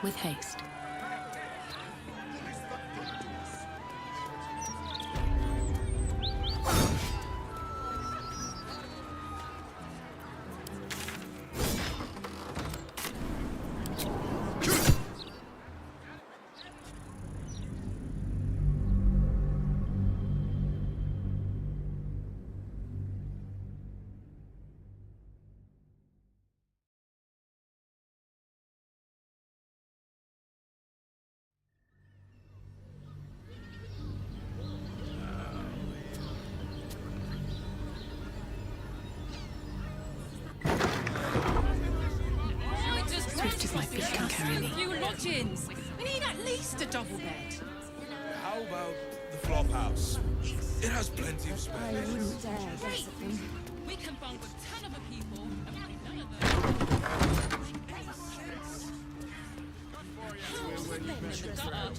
with haste. Swift as my feet can carry me. Few lodgings. We need at least a double bed. How about the flop house? It has plenty of space. I wouldn't dare guess at them. We can bunk with 10 other people, and none of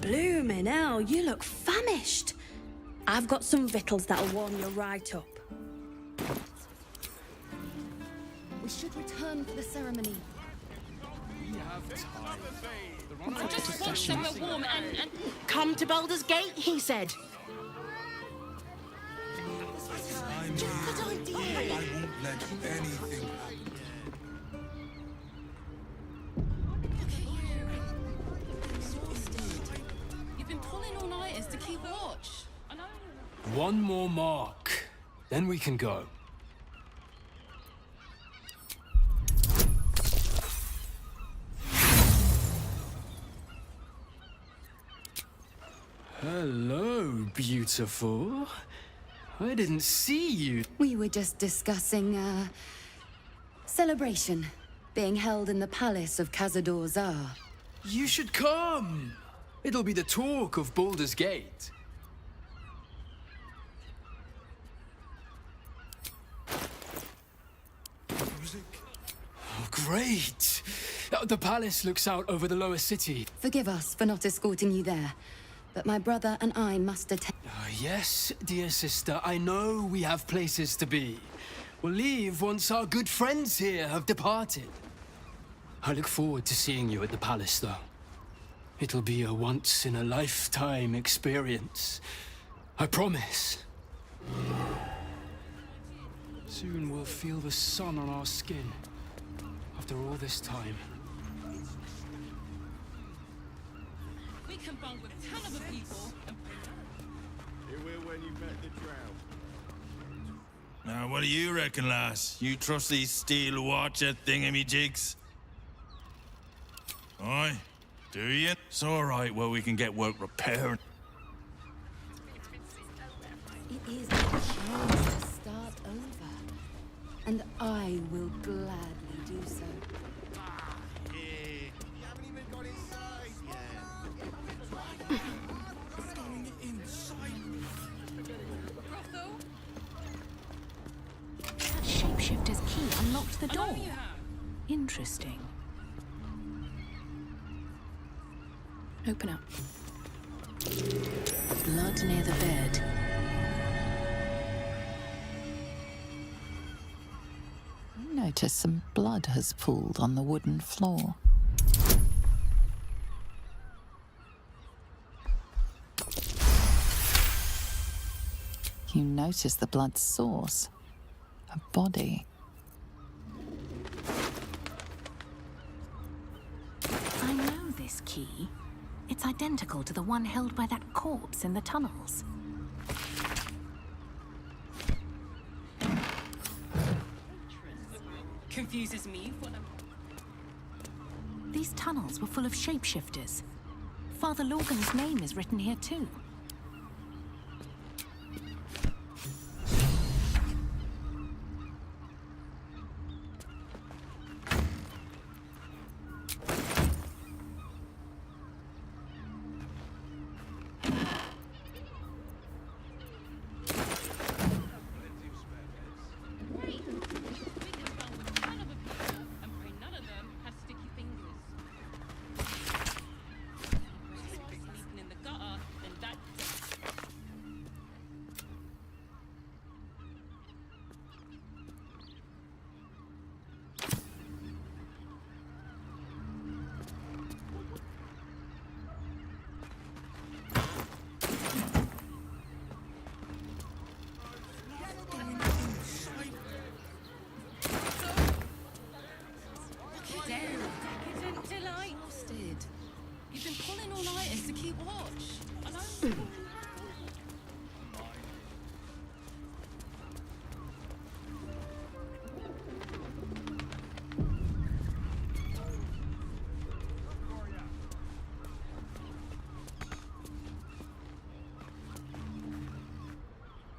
them. Bloomin' hell, you look famished. I've got some victuals that'll warm you right up. We should return for the ceremony. I just want somewhere warm and... Come to Baldur's Gate, he said. I won't let anything happen. You've been pulling all-nighters to keep watch. I know. One more mark, then we can go. Hello, beautiful. I didn't see you. We were just discussing, celebration being held in the palace of Cazador Zar. You should come. It'll be the talk of Baldur's Gate. Oh, great. The palace looks out over the lower city. Forgive us for not escorting you there, but my brother and I must attend. Yes, dear sister, I know we have places to be. We'll leave once our good friends here have departed. I look forward to seeing you at the palace, though. It'll be a once-in-a-lifetime experience. I promise. Soon we'll feel the sun on our skin. After all this time. We can bunk with 10 other people, and... When you met the drought. Now, what do you reckon, lass? You trust these steel watcher thingamajigs? Aye, do you? It's all right. Well, we can get work repaired. It is a chance to start over, and I will gladly do so. That shapeshifter's key unlocked the door. Interesting. Open up. Blood near the bed. You notice some blood has pooled on the wooden floor. You notice the blood's source. A body. I know this key. It's identical to the one held by that corpse in the tunnels. Confuses me for them. These tunnels were full of shapeshifters. Father Lorgan's name is written here too. exhausted. You've been pulling all-nighters to keep watch. I know.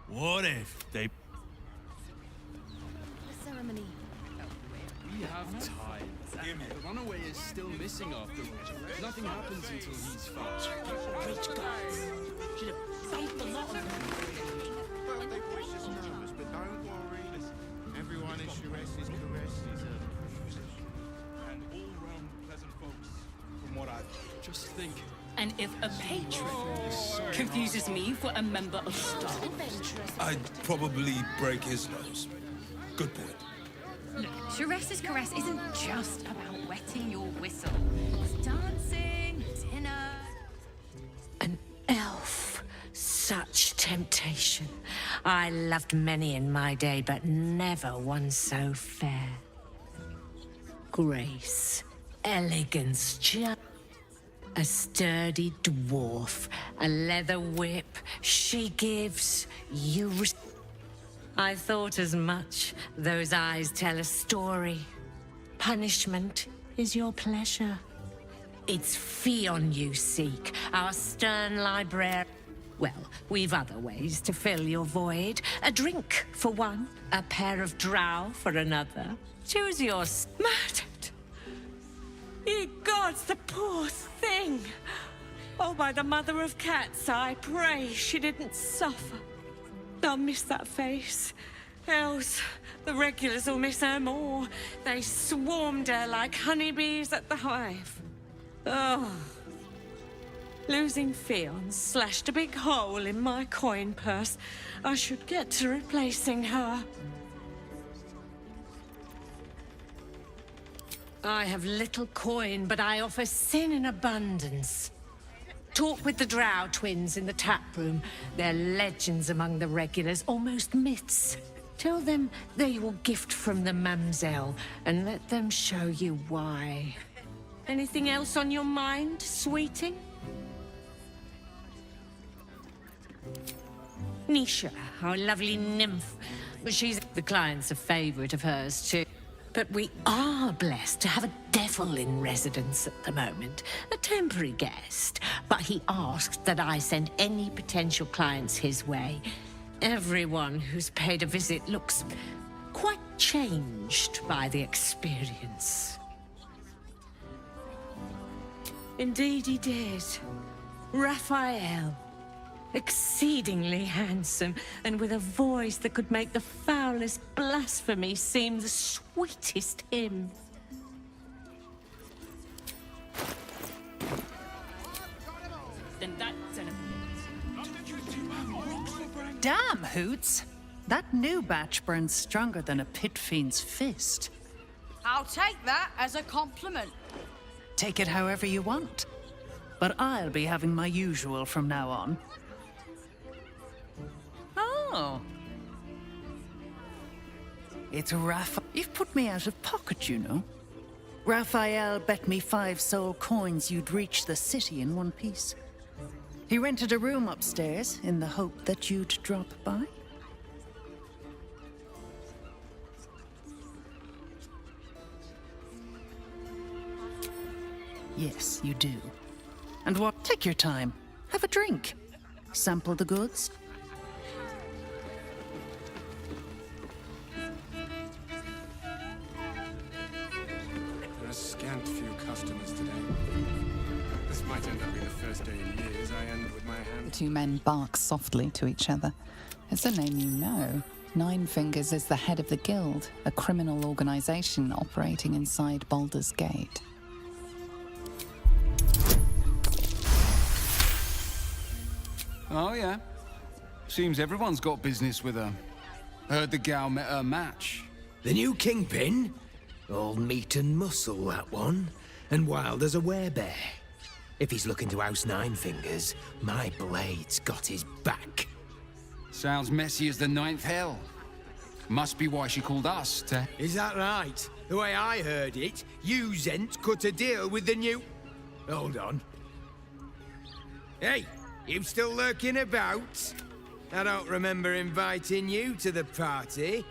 What if they... The ceremony. We have time. The runaway is still missing after all. Nothing happens until he's found. Rich guys. Should have bumped a lot of them. Birthday boy's just nervous, but don't worry. Everyone is Shire's caress. And all-round pleasant folks, from what I've... Just think. And if a patron confuses me for a member of staff, I'd probably break his nose. Good point. Look, Shire's caress isn't just about wetting your whistle. It's dancing, dinner. An elf. Such temptation. I loved many in my day, but never one so fair. Grace, elegance, just a sturdy dwarf, a leather whip. She gives, you I thought as much. Those eyes tell a story. Punishment is your pleasure. It's Fionn you seek, our stern librarian. Well, we've other ways to fill your void. A drink for one, a pair of drow for another. Choose your murdered. Ye gods, the poor thing! Oh, by the mother of cats, I pray she didn't suffer. I'll miss that face. Else, the regulars will miss her more. They swarmed her like honeybees at the hive. Oh. Losing Fionn slashed a big hole in my coin purse. I should get to replacing her. I have little coin, but I offer sin in abundance. Talk with the Drow twins in the tap room. They're legends among the regulars, almost myths. Tell them they will gift from the Mamselle, and let them show you why. Anything else on your mind, sweeting? Nisha, our lovely nymph. She's the client's a favorite of hers, too. But we are blessed to have a devil in residence at the moment. A temporary guest. But he asked that I send any potential clients his way. Everyone who's paid a visit looks quite changed by the experience. Indeed he did. Raphael. Exceedingly handsome, and with a voice that could make the foulest blasphemy seem the sweetest hymn. then that's an Damn, Hoots! That new batch burns stronger than a pit fiend's fist. I'll take that as a compliment. Take it however you want. But I'll be having my usual from now on. Oh. It's Raphael. You've put me out of pocket, you know. Raphael bet me 5 soul coins you'd reach the city in one piece. He rented a room upstairs in the hope that you'd drop by. Yes, you do. And what? Take your time. Have a drink. Sample the goods. There are a scant few customers today. This might end up being the first day in years I end with my The hand. two men bark softly to each other. It's a name you know. Nine Fingers is the head of the guild, a criminal organization operating inside Baldur's Gate. Oh, yeah. Seems everyone's got business with her. Heard the gal met her match. The new kingpin? All meat and muscle, that one. And wild as a werebear. If he's looking to oust Nine Fingers, my blade's got his back. Sounds messy as the ninth hell. Must be why she called us to... Is that right? The way I heard it, you Zent cut a deal with the new... Hold on. Hey, you still lurking about? I don't remember inviting you to the party.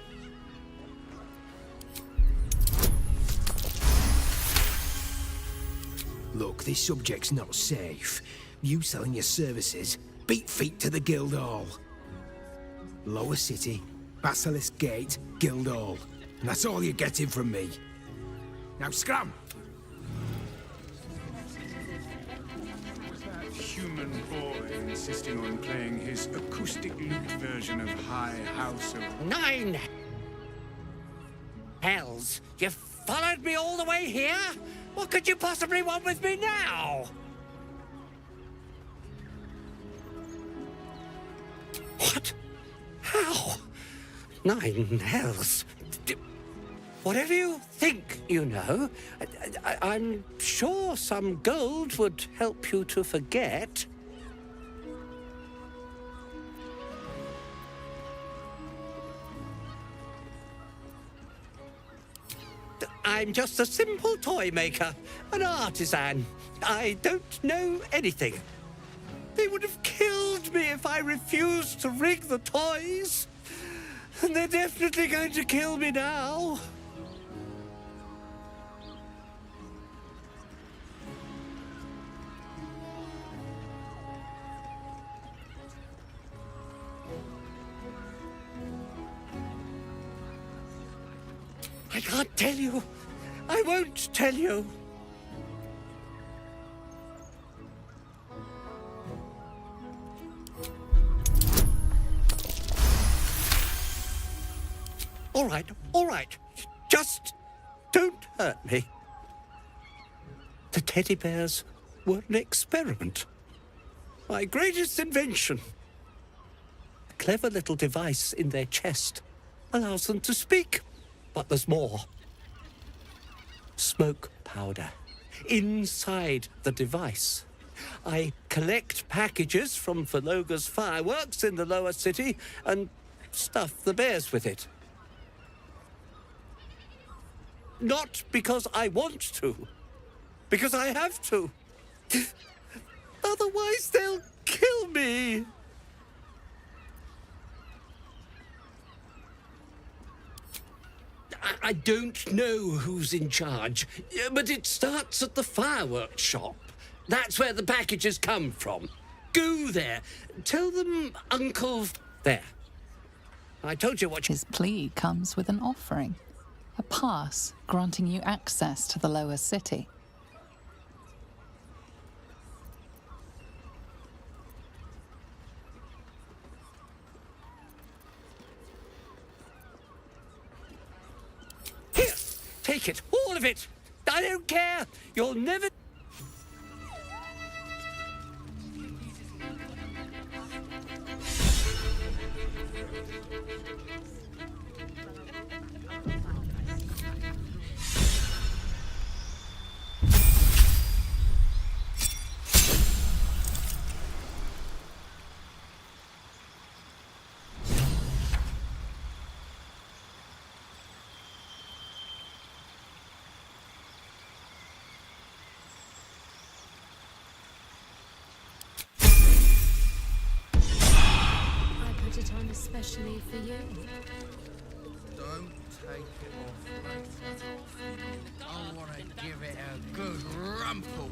Look, this subject's not safe. You selling your services, beat feet to the Guildhall. Lower City, Basilisk Gate, Guildhall. And that's all you're getting from me. Now scram! That human boy insisting on playing his acoustic lute version of High House of... 9 hells! You followed me all the way here? What could you possibly want with me now? What? How? 9 hells. Whatever you think, you know, I'm sure some gold would help you to forget. I'm just a simple toy maker, an artisan. I don't know anything. They would have killed me if I refused to rig the toys. And they're definitely going to kill me now. I can't tell you. I won't tell you. All right. Just don't hurt me. The teddy bears were an experiment. My greatest invention. A clever little device in their chest allows them to speak. But there's more. Smoke powder inside the device. I collect packages from Verloga's fireworks in the lower city and stuff the bears with it. Not because I want to, because I have to. Otherwise, they'll kill me. I don't know who's in charge, but it starts at the fireworks shop. That's where the packages come from. Go there. Tell them Uncle... There. I told you what... His plea comes with an offering. A pass granting you access to the lower city. Here, take it, all of it. I don't care. You'll never... Especially for you. Don't take it off, mate. I want to give it a good rumple.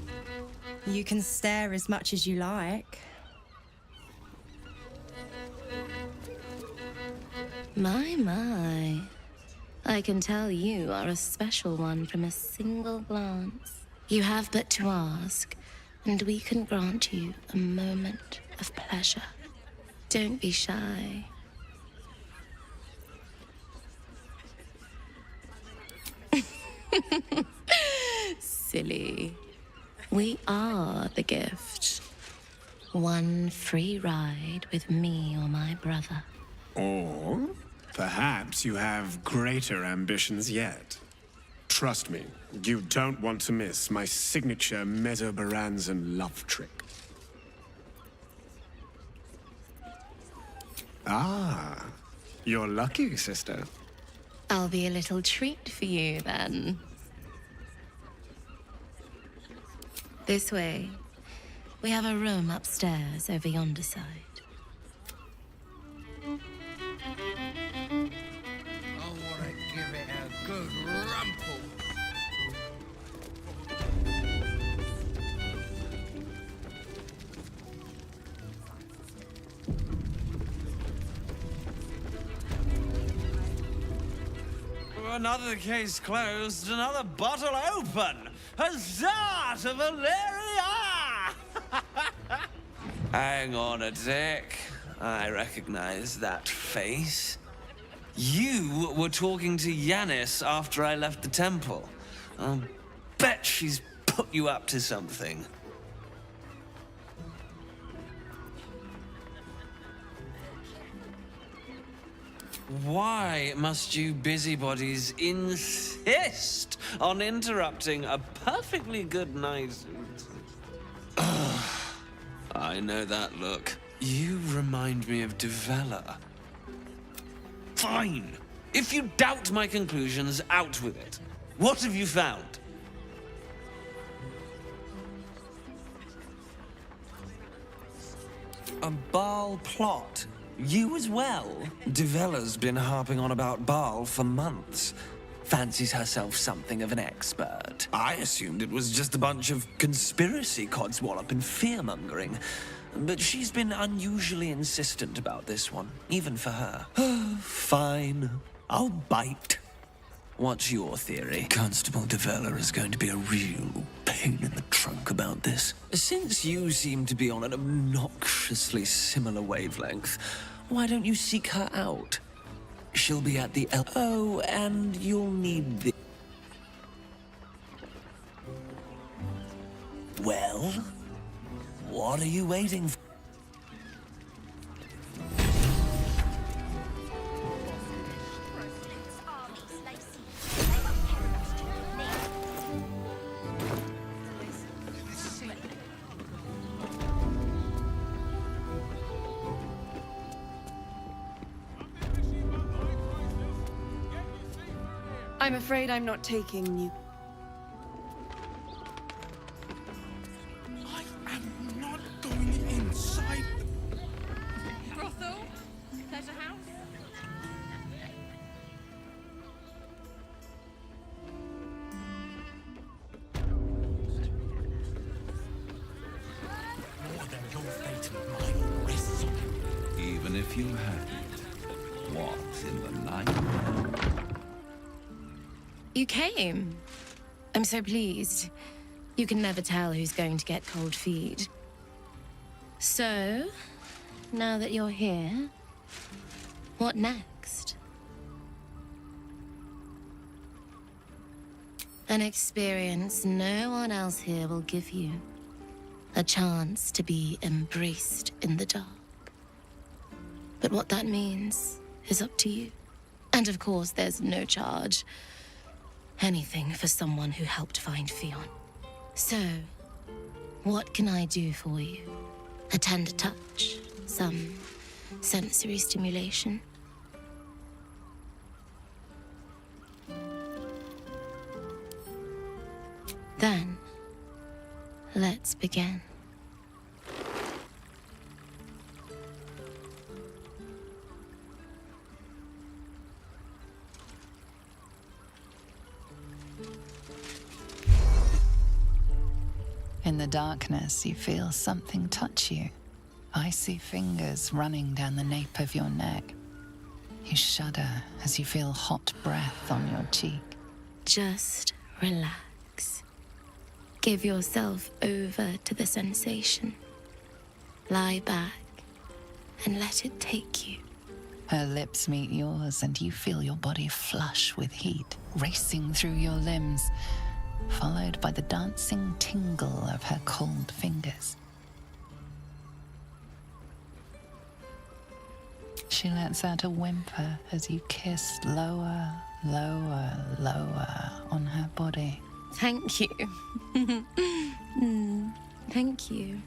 You can stare as much as you like. My. I can tell you are a special one from a single glance. You have but to ask, and we can grant you a moment of pleasure. Don't be shy. Silly. We are the gift. One free ride with me or my brother. Or perhaps you have greater ambitions yet. Trust me, you don't want to miss my signature Mesobaranzan love trick. Ah, you're lucky, sister. I'll be a little treat for you then. This way. We have a room upstairs over yonder side. I want to give it a good rumple. Another case closed, another bottle open. Huzzah to Valeria! Hang on a tick. I recognize that face. You were talking to Yanis after I left the temple. I'll bet she's put you up to something. Why must you busybodies insist on interrupting a perfectly good night? I know that look. You remind me of Devella. Fine. If you doubt my conclusions, out with it. What have you found? A Baal plot. You as well? Devella's been harping on about Baal for months. Fancies herself something of an expert. I assumed it was just a bunch of conspiracy codswallop and fear-mongering. But she's been unusually insistent about this one, even for her. Fine. I'll bite. What's your theory? Constable Devella is going to be a real pain in the trunk about this. Since you seem to be on an obnoxiously similar wavelength, why don't you seek her out? She'll be at the Oh, and you'll need the... Well, what are you waiting for? I'm afraid I'm not taking you. I am not going inside the... Brothel? Pleasure house? More than your fate and mine rests on you. Even if you hadn't, what in the night? You came. I'm so pleased. You can never tell who's going to get cold feet. So, now that you're here, what next? An experience no one else here will give you. A chance to be embraced in the dark. But what that means is up to you. And of course, there's no charge. Anything for someone who helped find Fionn. So, what can I do for you? A tender touch? Some sensory stimulation? Then, let's begin. In the darkness, you feel something touch you. Icy fingers running down the nape of your neck. You shudder as you feel hot breath on your cheek. Just relax. Give yourself over to the sensation. Lie back and let it take you. Her lips meet yours and you feel your body flush with heat, racing through your limbs, followed by the dancing tingle of her cold fingers. She lets out a whimper as you kiss lower, lower, lower on her body. Thank you. Thank you.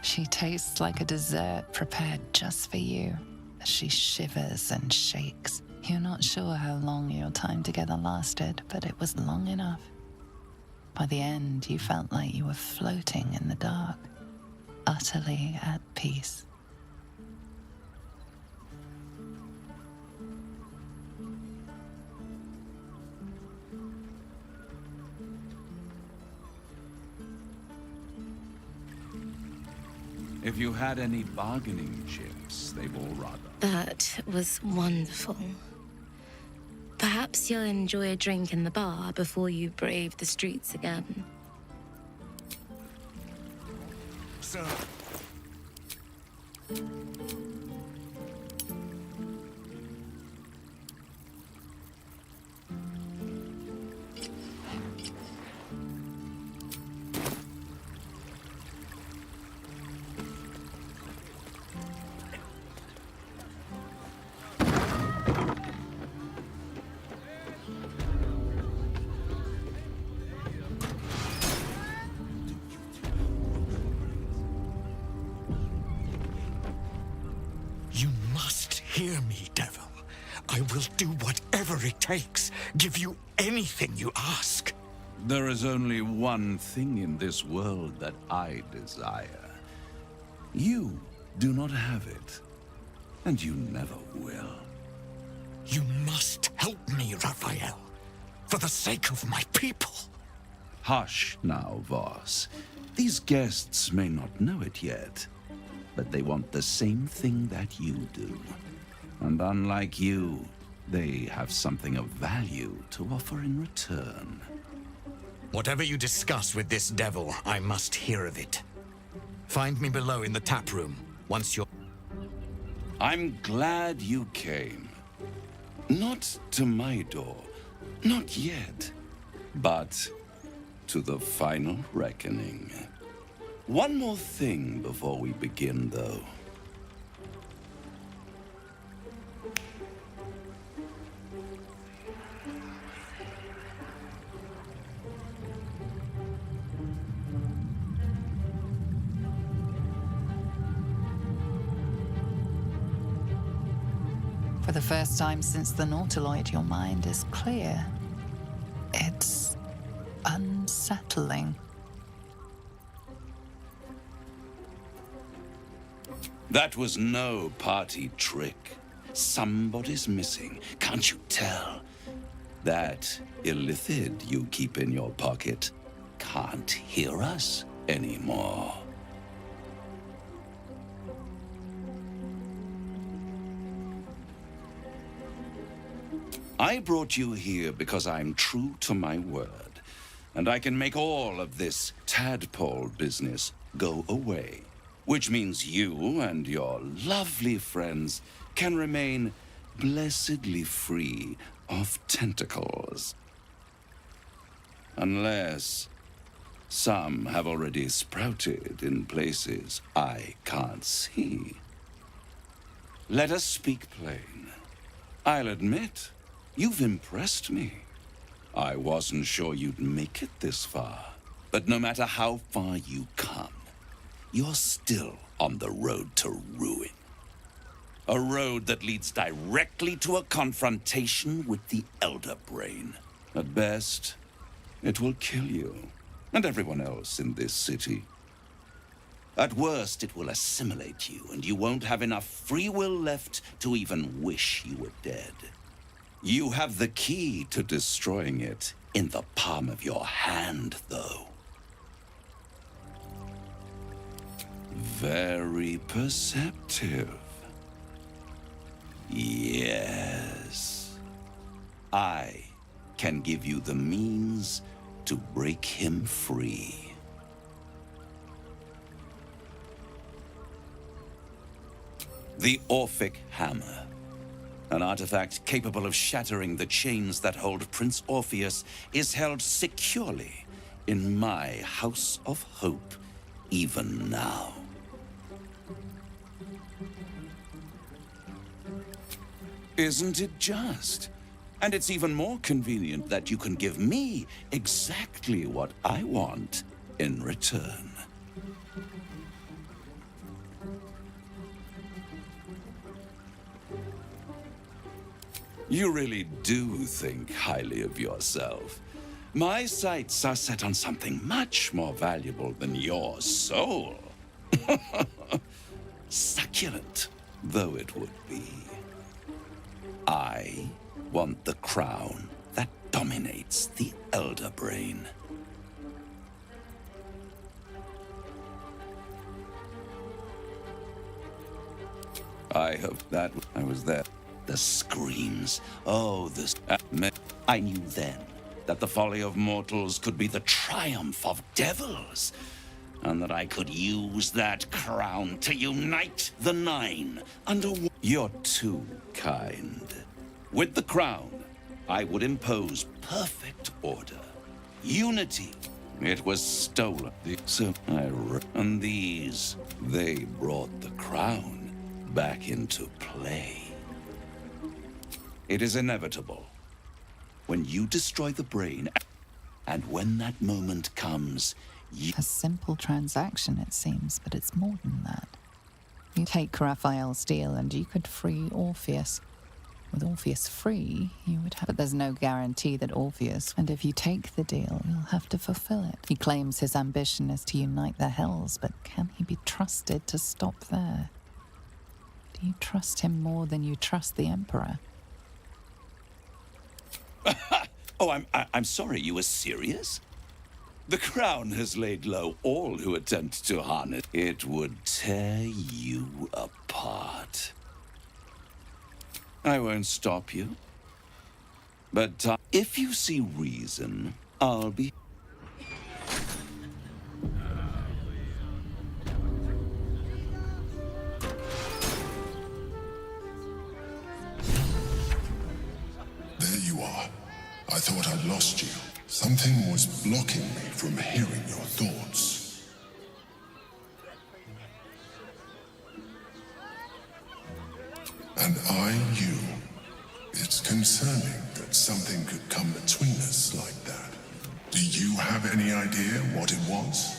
She tastes like a dessert prepared just for you as she shivers and shakes. You're not sure how long your time together lasted, but it was long enough. By the end, you felt like you were floating in the dark, utterly at peace. If you had any bargaining chips, they've all rather. That was wonderful. Perhaps you'll enjoy a drink in the bar before you brave the streets again. Sir. You must hear me, devil. I will do whatever it takes. Give you anything you ask. There is only one thing in this world that I desire. You do not have it, and you never will. You must help me, Raphael, for the sake of my people. Hush now, Voss. These guests may not know it yet, but they want the same thing that you do. And unlike you, they have something of value to offer in return. Whatever you discuss with this devil, I must hear of it. Find me below in the tap room, once you're... I'm glad you came. Not to my door, not yet, but to the final reckoning. One more thing before we begin, though. For the first time since the Nautiloid, your mind is clear. It's unsettling. That was no party trick. Somebody's missing, can't you tell? That illithid you keep in your pocket can't hear us anymore. I brought you here because I'm true to my word, and I can make all of this tadpole business go away. Which means you and your lovely friends can remain blessedly free of tentacles. Unless some have already sprouted in places I can't see. Let us speak plain. I'll admit, you've impressed me. I wasn't sure you'd make it this far, but no matter how far you come, you're still on the road to ruin. A road that leads directly to a confrontation with the Elder Brain. At best, it will kill you, and everyone else in this city. At worst, it will assimilate you, and you won't have enough free will left to even wish you were dead. You have the key to destroying it in the palm of your hand, though. Very perceptive. Yes. I can give you the means to break him free. The Orphic Hammer. An artifact capable of shattering the chains that hold Prince Orpheus is held securely in my House of Hope, even now. Isn't it just? And it's even more convenient that you can give me exactly what I want in return. You really do think highly of yourself. My sights are set on something much more valuable than your soul. Succulent though it would be. I want the crown that dominates the Elder Brain. I hope that I was there. The screams. Oh, this... I knew then that the folly of mortals could be the triumph of devils, and that I could use that crown to unite the Nine under one. You're too kind. With the crown, I would impose perfect order, unity. It was stolen. So and these, they brought the crown back into play. It is inevitable. When you destroy the brain, and when that moment comes, A simple transaction, it seems, but it's more than that. You take Raphael's deal and you could free Orpheus. With Orpheus free, you would have... But there's no guarantee that Orpheus... And if you take the deal, you'll have to fulfill it. He claims his ambition is to unite the hells, but can he be trusted to stop there? Do you trust him more than you trust the Emperor? Oh, I'm sorry, you were serious? The crown has laid low all who attempt to harness. It would tear you apart. I won't stop you. But if you see reason, I'll be... There you are. I thought I'd lost you. Something was blocking me from hearing your thoughts. And I, you. It's concerning that something could come between us like that. Do you have any idea what it was?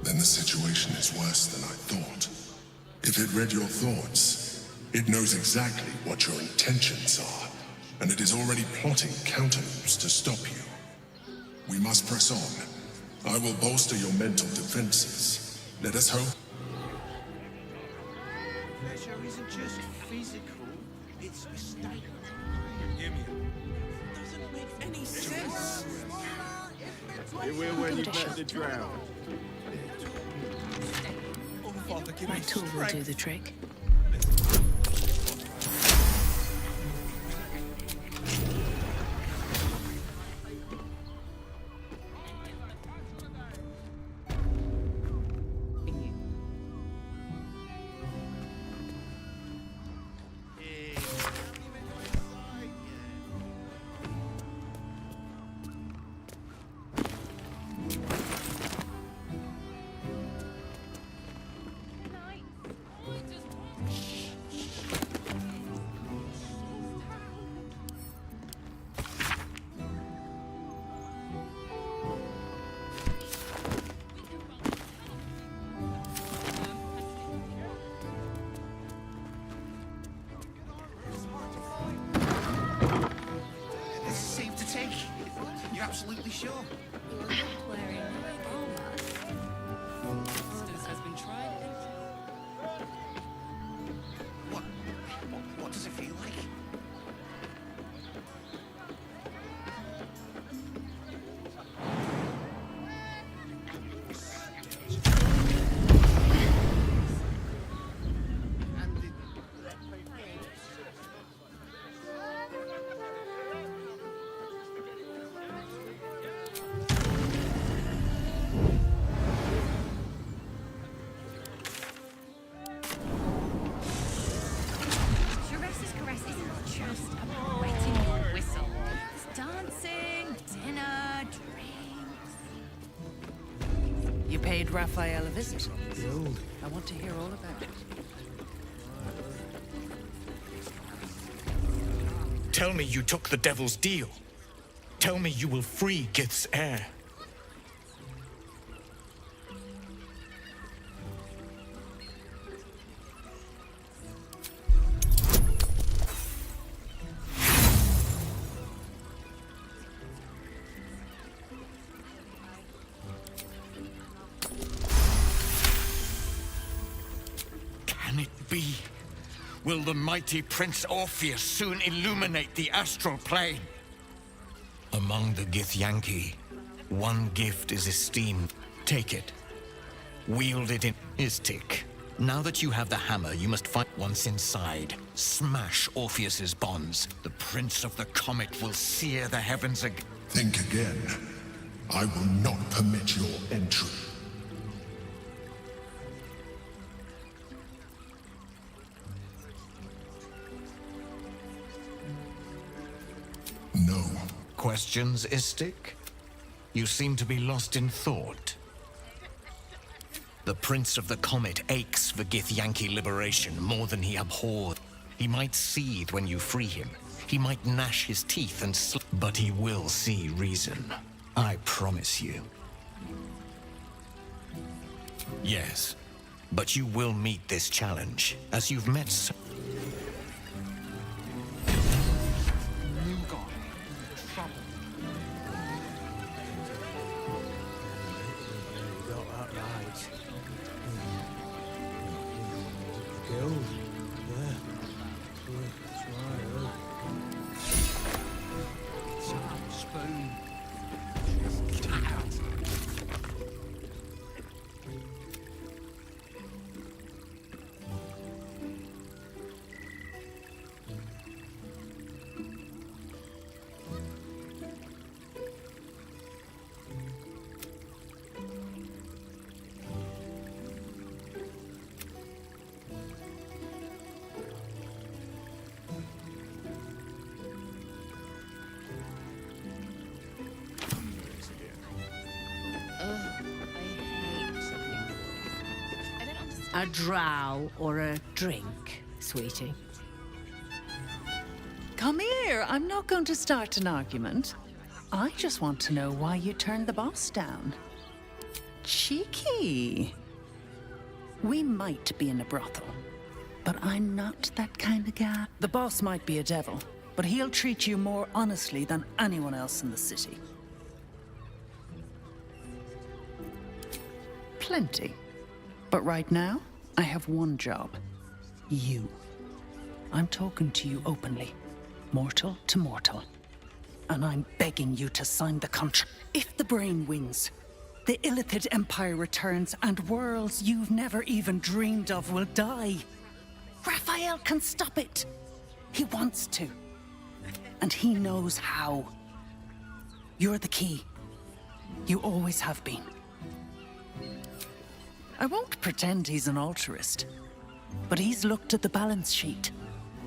Then the situation is worse than I thought. If it read your thoughts, it knows exactly what your intentions are, and it is already plotting counter-moves to stop you. We must press on. I will bolster your mental defenses. Let us hope. Pleasure isn't just physical, it's mistaken. Hear me. Doesn't make any sense. You will when you let the drown. My tool will do the trick. You're absolutely sure? Wearing armor. This has been tried. What does it feel like? Paid Raphael a visit. I want to hear all about it. Tell me you took the devil's deal. Tell me you will free Gith's heir. Will the mighty Prince Orpheus soon illuminate the astral plane? Among the Githyanki, one gift is esteemed. Take it. Wield it in Istik. Now that you have the hammer, you must fight once inside. Smash Orpheus's bonds. The Prince of the Comet will sear the heavens again. Think again. I will not permit your entry. No. Questions, Istik? You seem to be lost in thought. The Prince of the Comet aches for Githyanki liberation more than he abhors. He might seethe when you free him. He might gnash his teeth and but he will see reason. I promise you. Yes, but you will meet this challenge, as you've met so A drow or a drink, sweetie? Come here. I'm not going to start an argument. I just want to know why you turned the boss down. Cheeky. We might be in a brothel, but I'm not that kind of guy. The boss might be a devil, but he'll treat you more honestly than anyone else in the city. Plenty. But right now, I have one job. You. I'm talking to you openly. Mortal to mortal. And I'm begging you to sign the contract. If the brain wins, the Illithid Empire returns and worlds you've never even dreamed of will die. Raphael can stop it. He wants to. And he knows how. You're the key. You always have been. I won't pretend he's an altruist, but he's looked at the balance sheet.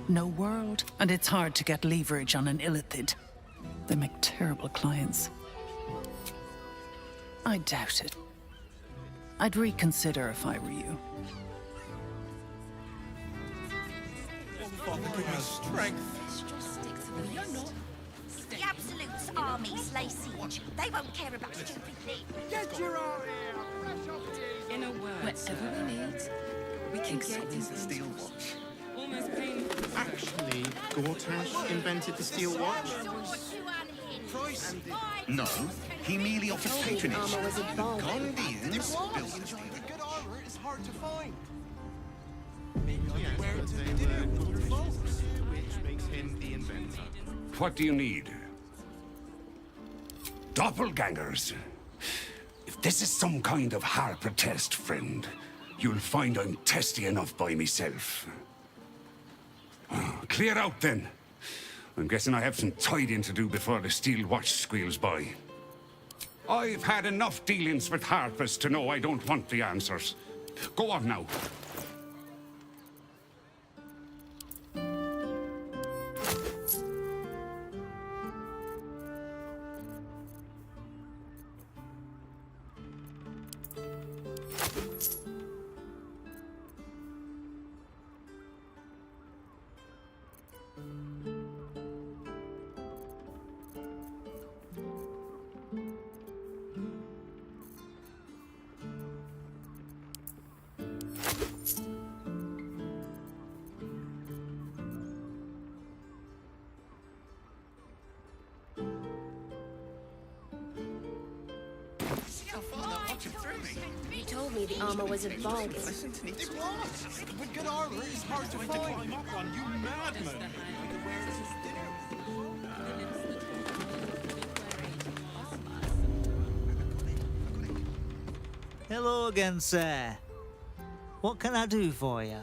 No world, and it's hard to get leverage on an Illithid. They make terrible clients. I doubt it. I'd reconsider if I were you. The Absolute's armies lay siege. They won't care about stupid things. Get your arm here! In a word, whatever we need, we can get the steel watch. Almost painful. Actually, Gortash invented the steel watch? No, he merely offered patronage. Gondians built the steel watch. Good armor is hard to find. Which makes him the inventor. What do you need? Doppelgangers. If this is some kind of Harper test, friend, you'll find I'm testy enough by myself. Clear out, then. I'm guessing I have some tidying to do before the steel watch squeals by. I've had enough dealings with Harpers to know I don't want the answers. Go on now. tortured through me. You told me the armor was a bargain. Listen to me. It was! But good armor is hard to find. up one, you madman! Hello again, sir. What can I do for you?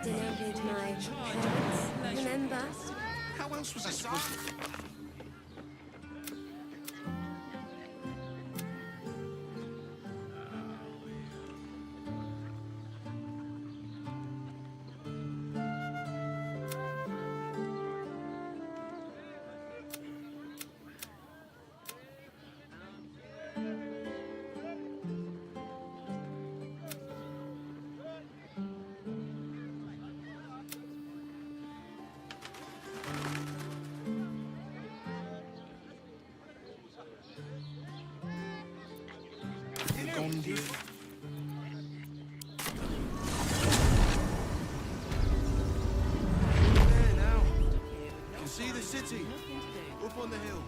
Dinner with my parents, remember? How else was I supposed to... There now. Can see the city. Up on the hill.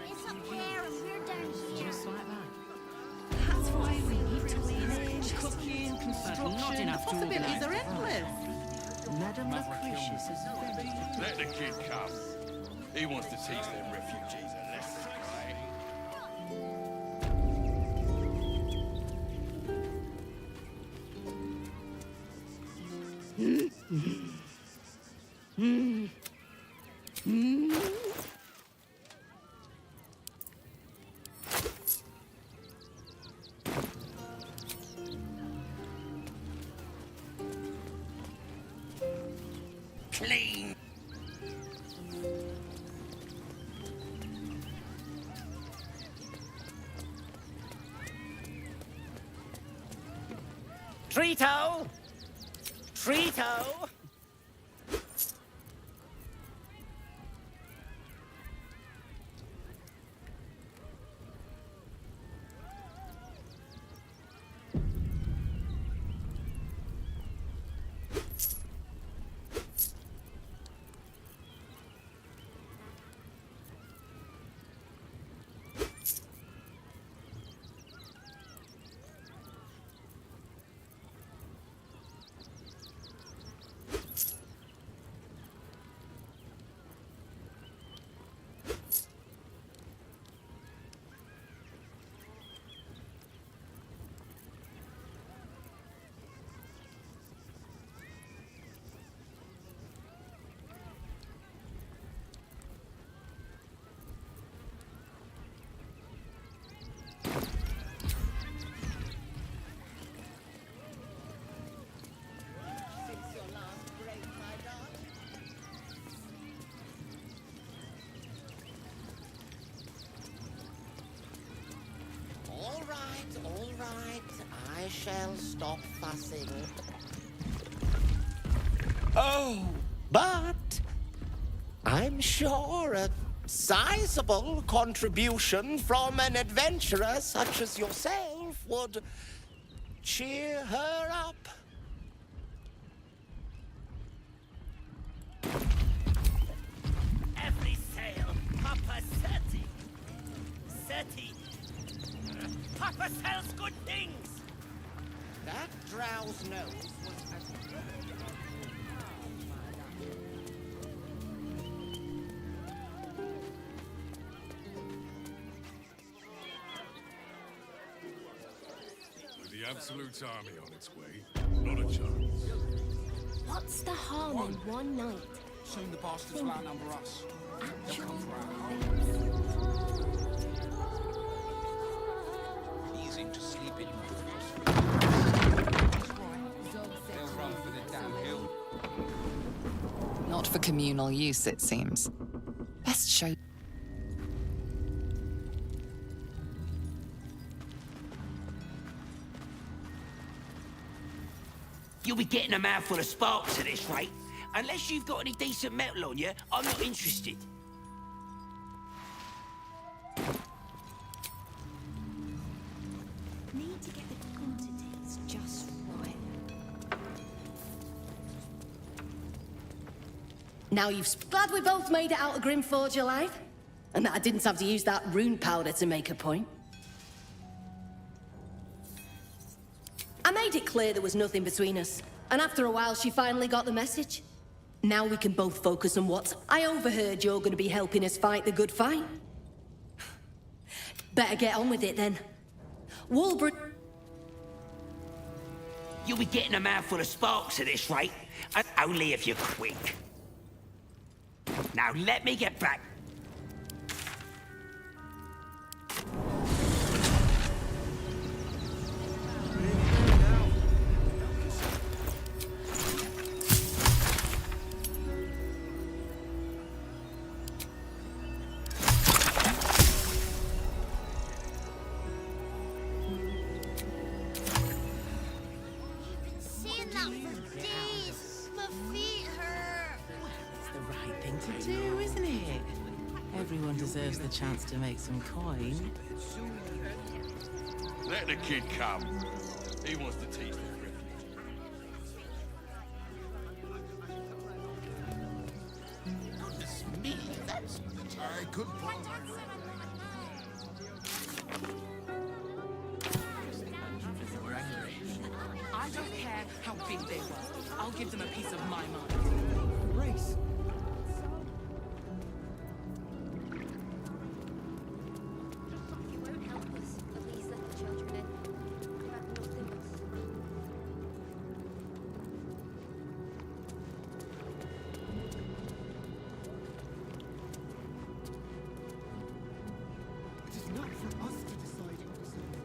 It's up there and we're down here. Just like that. That's why we need to clean, cooking, construction. Not enough to Possibilities organise. are endless. Madame Lucretius is very... Let the kid come. He wants to teach them refugees a lesson, right? Clean. Trito! Trito! All right. I shall stop fussing. Oh, but I'm sure a sizable contribution from an adventurer such as yourself would cheer her up. Every sail, Papa Seti. Seti. Papa sells good things. That drow's nose was as With the Absolute's army on its way, not a chance. What's the harm in one night? Soon the bastards will outnumber us. They'll come for our Easy to sleep in. They'll run for the damn hill. Not for communal use, it seems. Best show. You'll be getting a mouthful of sparks at this rate. Unless you've got any decent metal on you, I'm not interested. Need to get the quantities just right. Now glad we both made it out of Grimforge alive, and that I didn't have to use that rune powder to make a point. I made it clear there was nothing between us, and after a while she finally got the message. Now we can both focus on what I overheard you're going to be helping us fight the good fight. Better get on with it then. Walbur... You'll be getting a mouthful of sparks at this rate. Only if you're quick. Now let me get back. Seeing that for days. My feet hurt. It's the right thing to do, isn't it? Everyone deserves the chance to make some coin. Let the kid come. He wants to teach them refuge. Goodness me, that's a good point. I don't care how big they were. I'll give them a piece of my mind. Race. You won't help us, but please let the children in. We've had nothing else. It is not for us to decide who to save.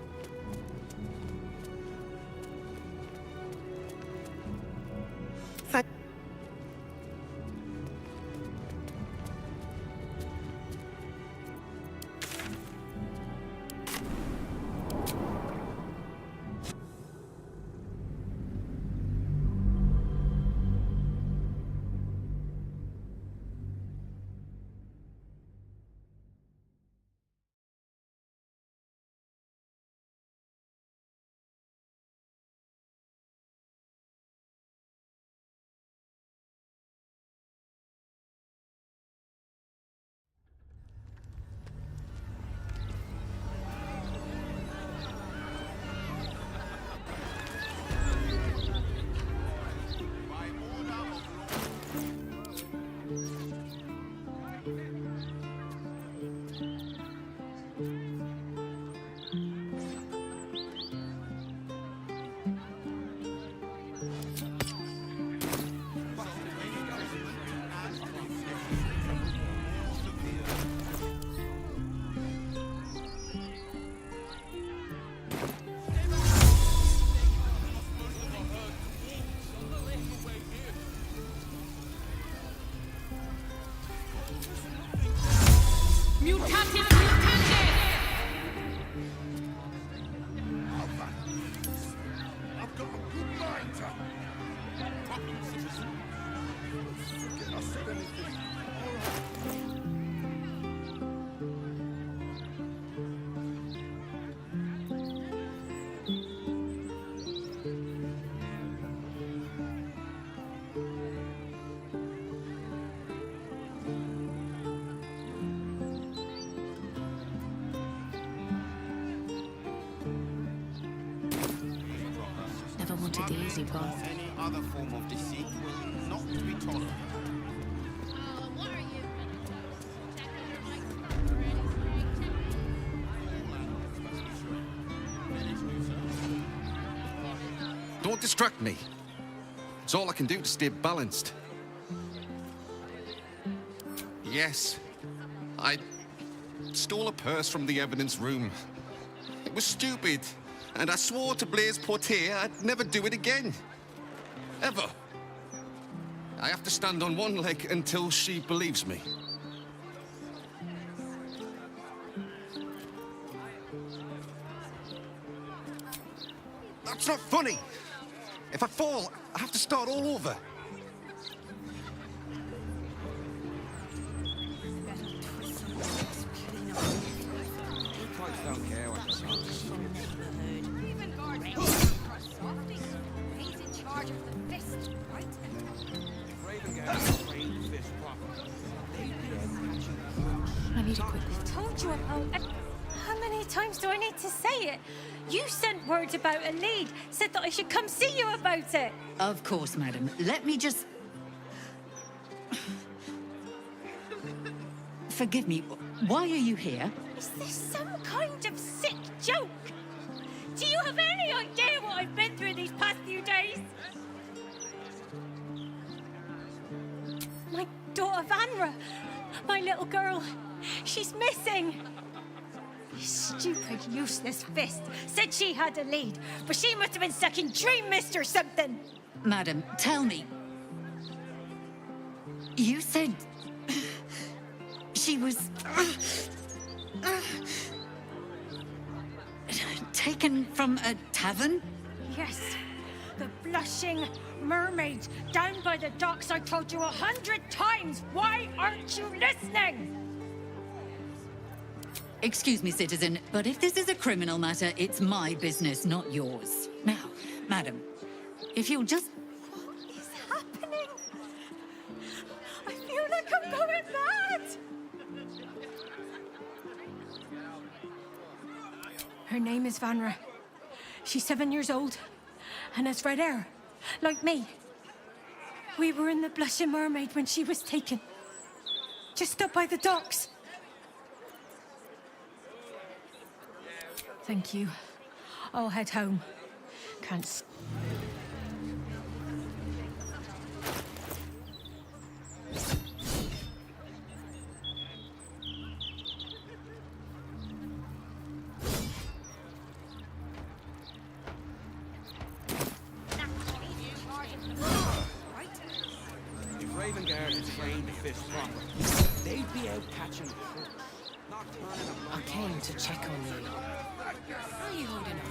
wanted the easy path. Any other form of deceit will not be tolerated. Don't distract me. It's all I can do to stay balanced. Yes, I stole a purse from the evidence room. It was stupid, and I swore to Blaise Portier I'd never do it again. Ever. I have to stand on one leg until she believes me. That's not funny. If I fall, I have to start all over. Don't care what the song is. He's in charge of the fist, right? I need a quick I told you about it. How many times do I need to say it? You sent word about a lead, said that I should come see you about it. Of course, madam. Let me just... Forgive me, why are you here? Is this some kind of sick joke? Do you have any idea what I've been through these past few days? My daughter Vanra, my little girl, she's missing. This stupid, useless fist said she had a lead, but she must have been sucking Dream Mist or something. Madam, tell me. You said... she was... taken from a tavern? Yes, the blushing mermaid down by the docks. I told you 100 times. Why aren't you listening? Excuse me, citizen, but if this is a criminal matter, it's my business, not yours. Now, madam, if you'll just... What is happening? I feel like I'm going mad. Her name is Vanra. She's 7 years old and has red hair, like me. We were in the Blushing Mermaid when she was taken. Just up by the docks. Thank you. I'll head home. Can't... If Raven Guard had trained the fist proper, they'd be out catching crooks. I came to check on you. How are you holding up?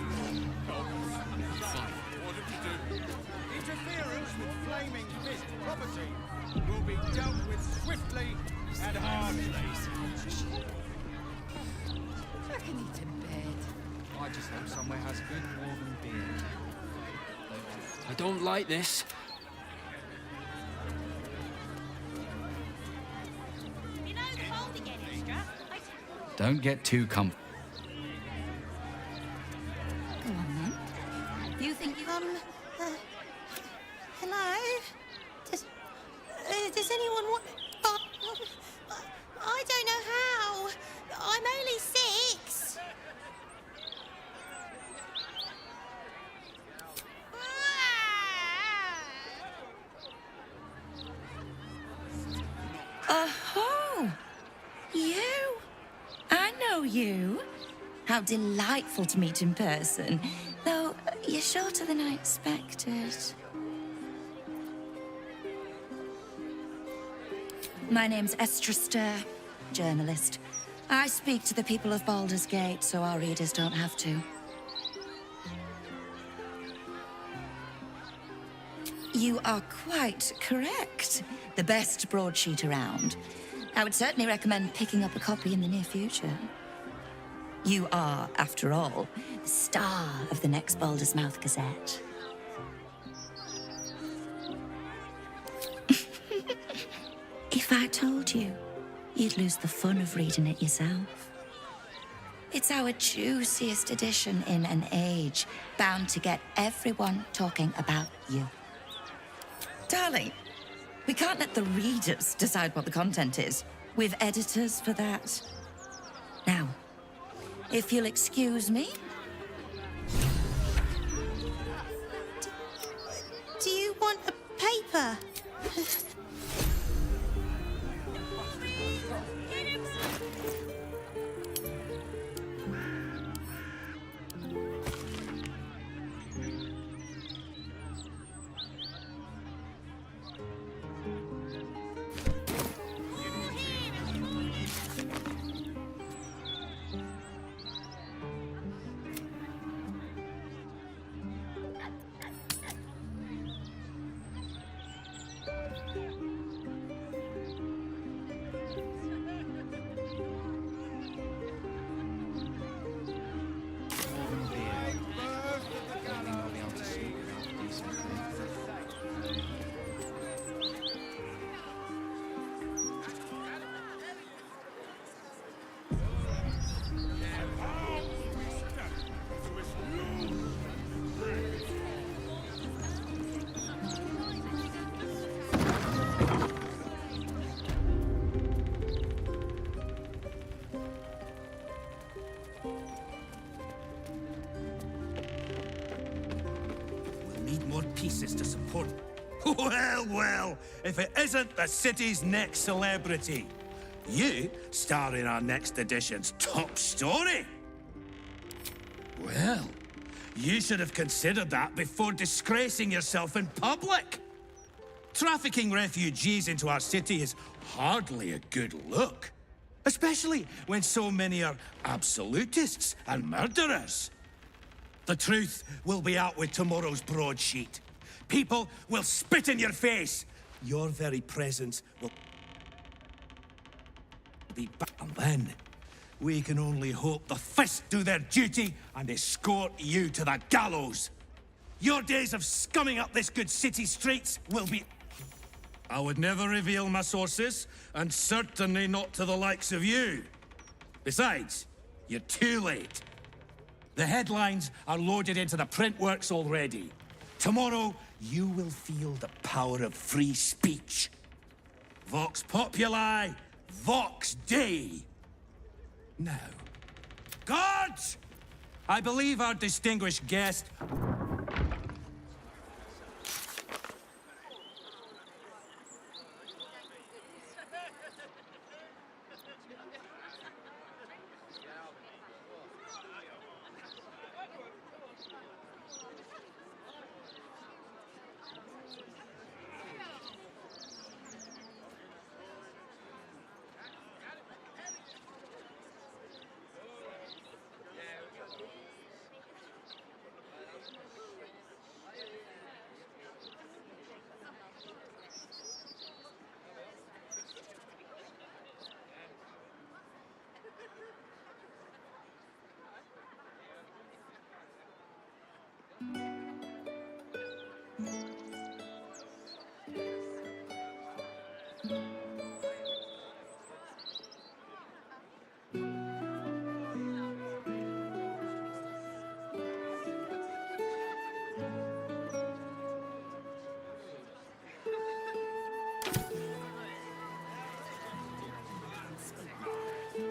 What did we do? Interference with flaming fist property will be dealt with swiftly and hardly. I can eat in bed. I just hope somewhere has good warm beer. I don't like this. You know, cold again, extra. Don't get too comfortable. Go on, then. You think you... hello? Does anyone want... I don't know how. I'm only 6. Oh, you? I know you. How delightful to meet in person. Though, you're shorter than I expected. My name's Estra Stir, journalist. I speak to the people of Baldur's Gate, so our readers don't have to. You are quite correct. The best broadsheet around. I would certainly recommend picking up a copy in the near future. You are, after all, the star of the next Baldur's Mouth Gazette. If I told you, you'd lose the fun of reading it yourself. It's our juiciest edition in an age bound to get everyone talking about you. Darling, we can't let the readers decide what the content is. We've editors for that. Now, if you'll excuse me. Do you want a paper? More pieces to support. Well, well, if it isn't the city's next celebrity. You star in our next edition's top story. Well, you should have considered that before disgracing yourself in public. Trafficking refugees into our city is hardly a good look, especially when so many are absolutists and murderers. The truth will be out with tomorrow's broadsheet. People will spit in your face. Your very presence will be back. And then, we can only hope the fists do their duty and escort you to the gallows. Your days of scumming up this good city streets will be... I would never reveal my sources, and certainly not to the likes of you. Besides, you're too late. The headlines are loaded into the print works already. Tomorrow, you will feel the power of free speech. Vox Populi, Vox Dei. Now, guards! I believe our distinguished guest...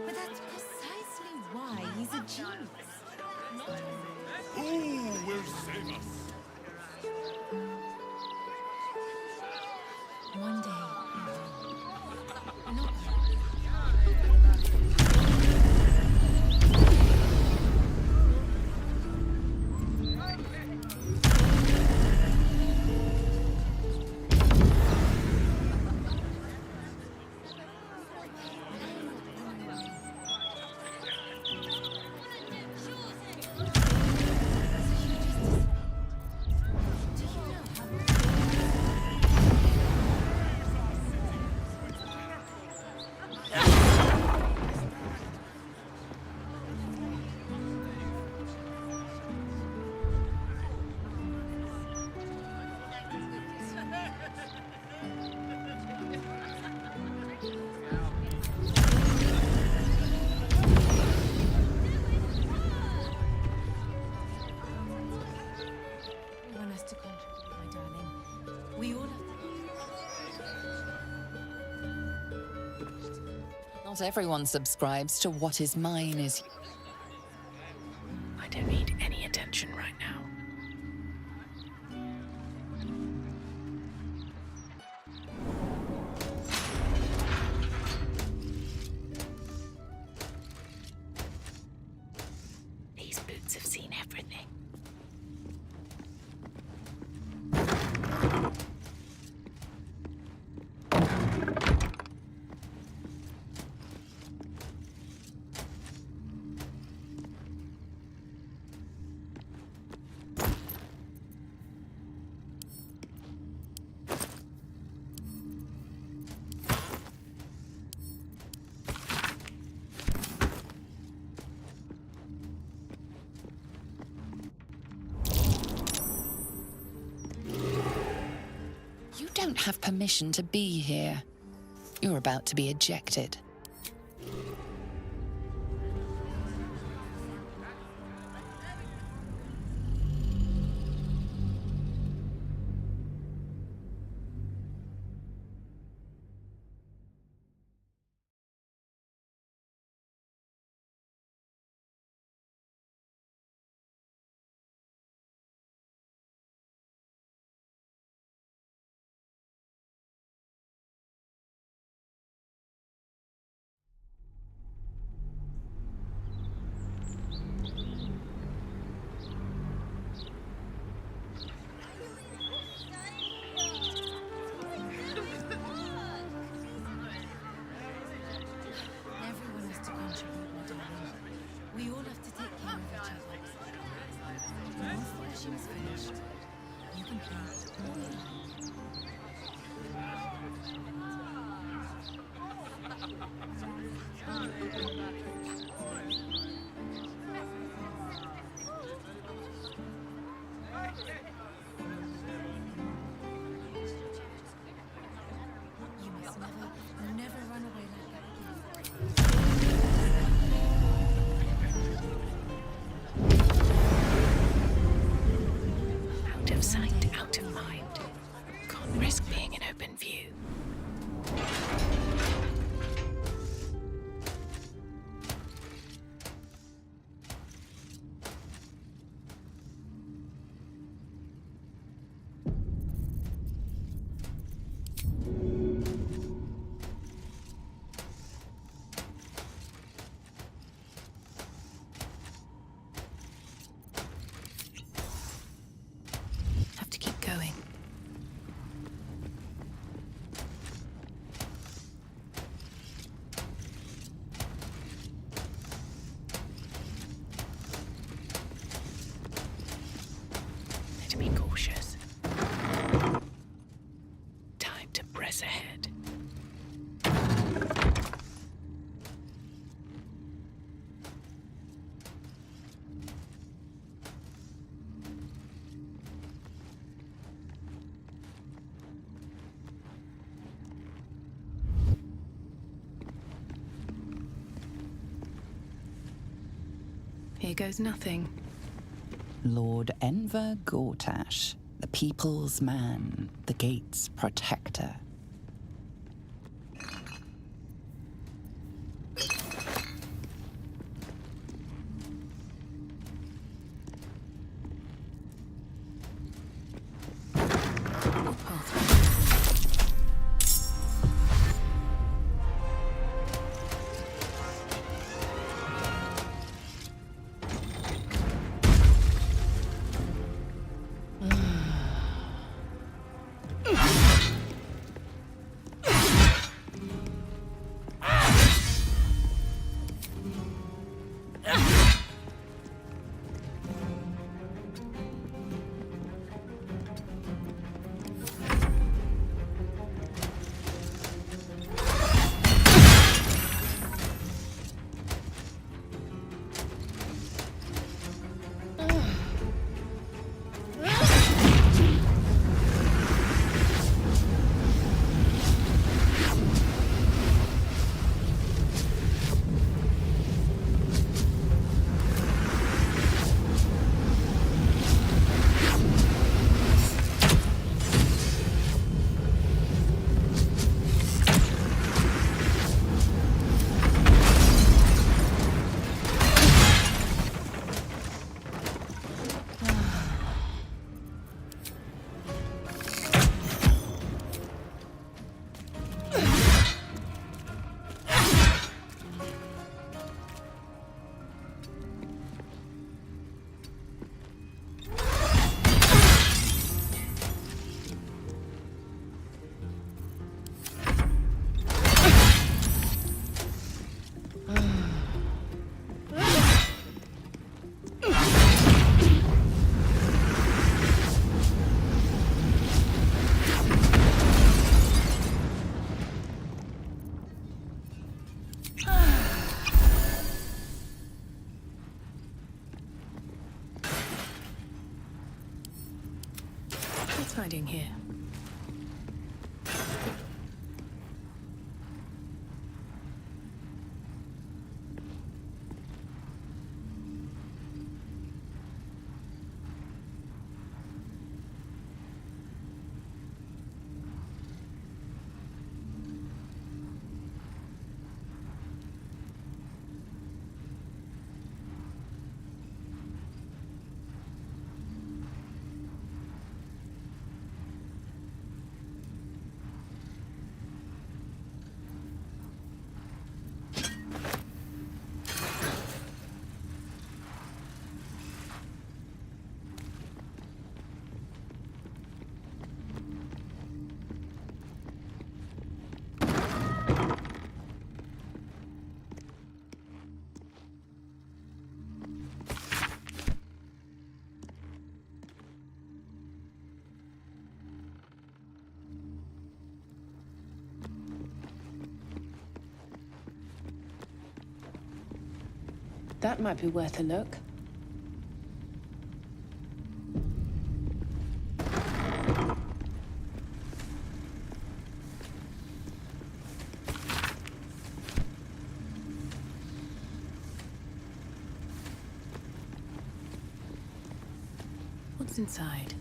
But that's precisely why he's a genius. Who will save us? One day. Not Not everyone subscribes to what is mine is... I don't need any attention right now. These boots have seen everything. You don't have permission to be here. You're about to be ejected. Everyone has to contribute, my darling. We all have to take care of each other. Once the washing is finished, you can play all you You must never run away like that again. Out of sight, out of mind. Can't risk being in open view. Have to keep going. Better be cautious. Time to press ahead. Here goes nothing. Lord Enver Gortash, the people's man, the gate's protector. What's hiding here? That might be worth a look. What's inside?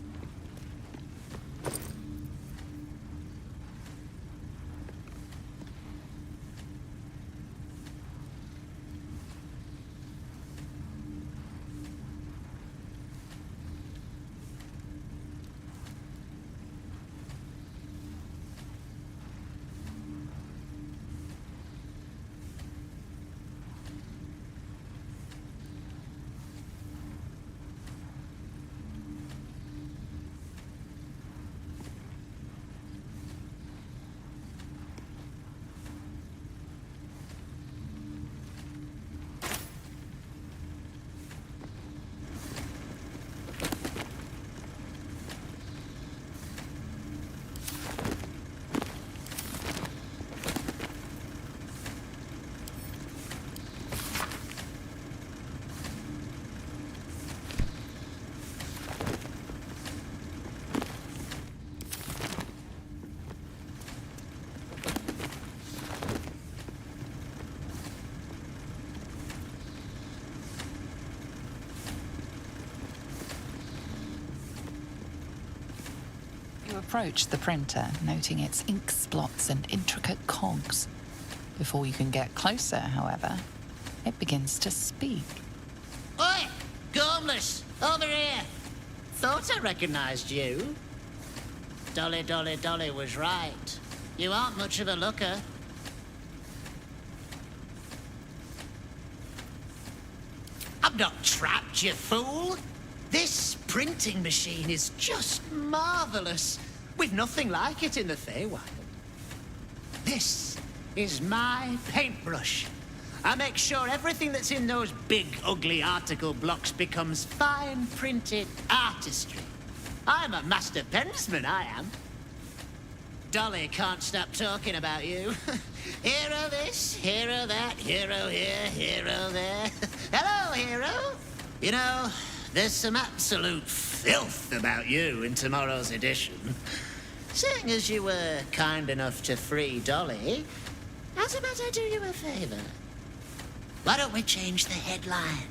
You approach the printer, noting its ink splots and intricate cogs. Before you can get closer, however, it begins to speak. Oi! Gormless! Over here! Thought I recognized you. Dolly, Dolly, Dolly was right. You aren't much of a looker. I'm not trapped, you fool! This printing machine is just marvelous. We've nothing like it in the Feywild. This is my paintbrush. I make sure everything that's in those big, ugly article blocks becomes fine printed artistry. I'm a master pensman, I am. Dolly can't stop talking about you. Hero this, hero that, hero here, hero there. Hello, hero. You know, there's some absolute filth about you in tomorrow's edition. Seeing as you were kind enough to free Dolly, how's about I do you a favor? Why don't we change the headline?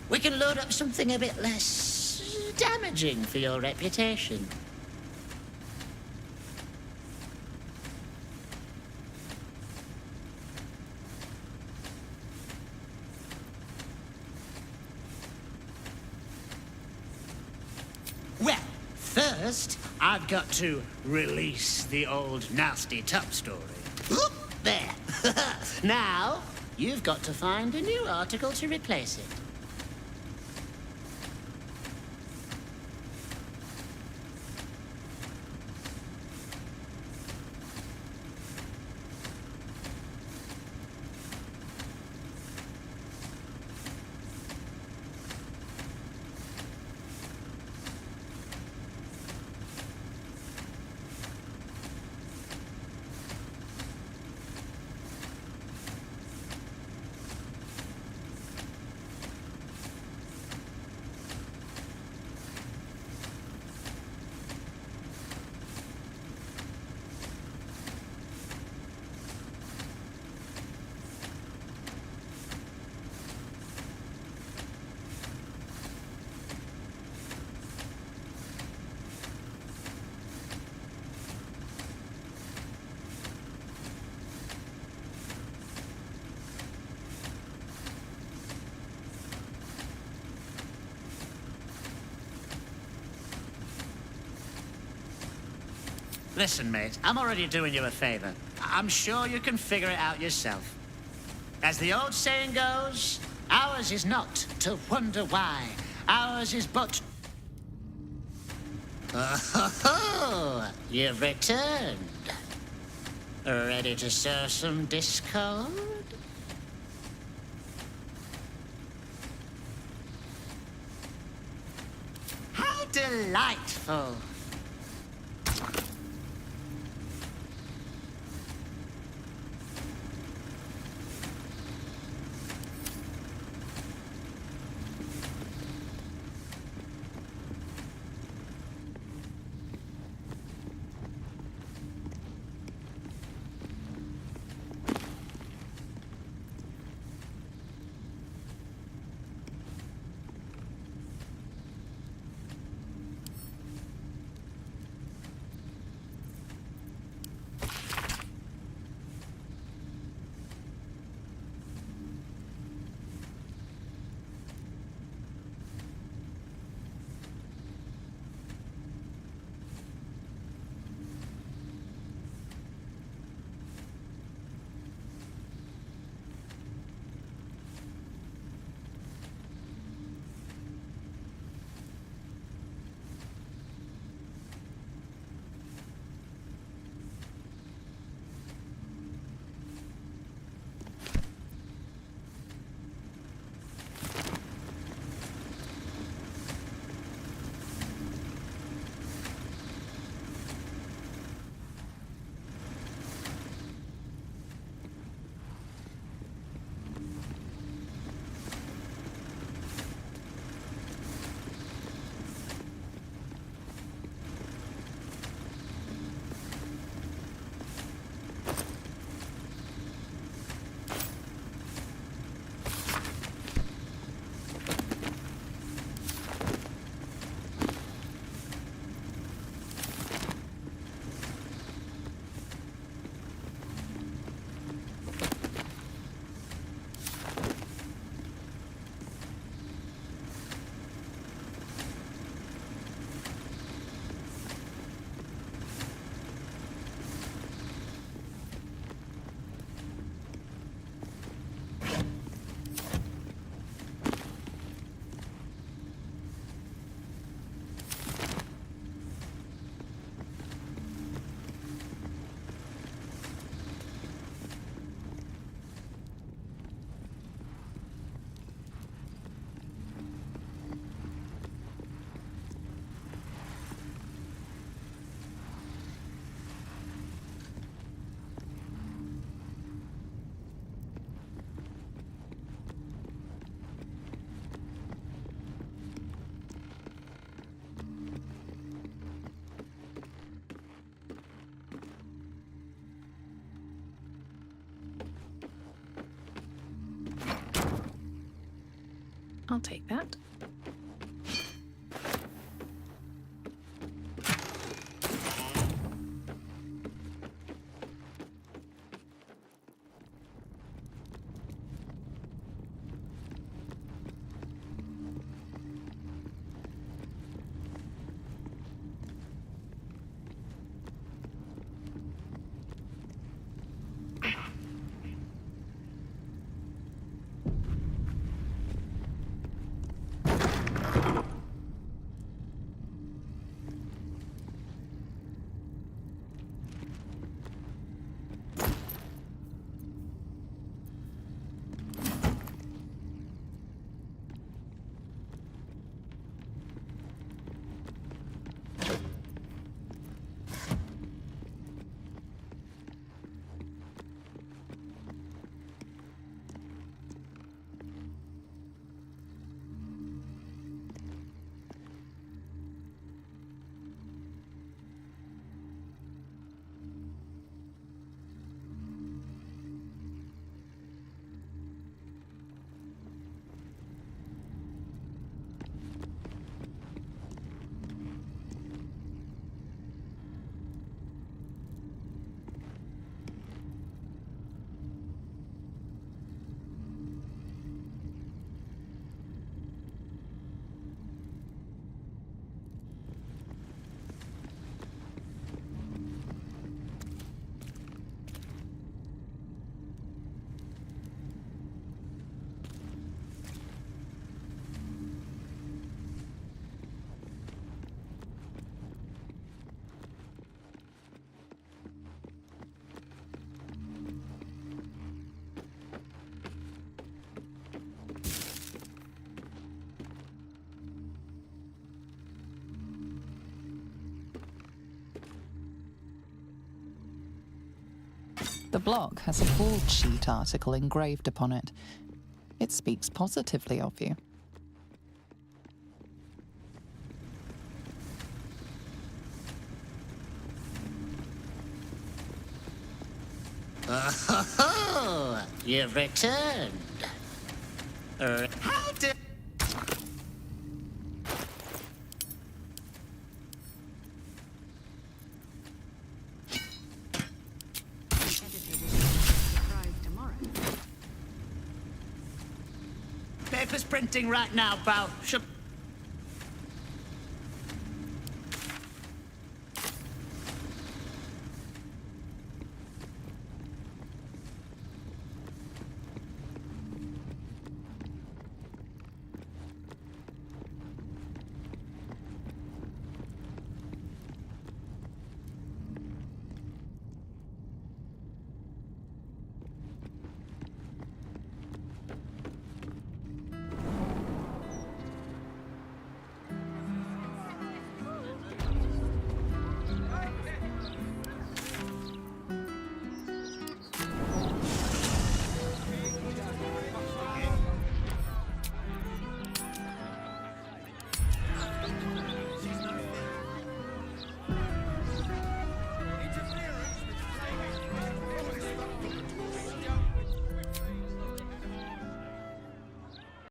We can load up something a bit less damaging for your reputation. Well, first, I've got to release the old nasty top story. Oop, there. Now, you've got to find a new article to replace it. Listen, mate, I'm already doing you a favor. I'm sure you can figure it out yourself. As the old saying goes, ours is not to wonder why. Ours is but... Oh, you've returned. Ready to sow some discord? How delightful. I'll take that. block has a broadsheet article engraved upon it. It speaks positively of you. Oh, you've returned. How did... Paper's printing right now, pal. Should...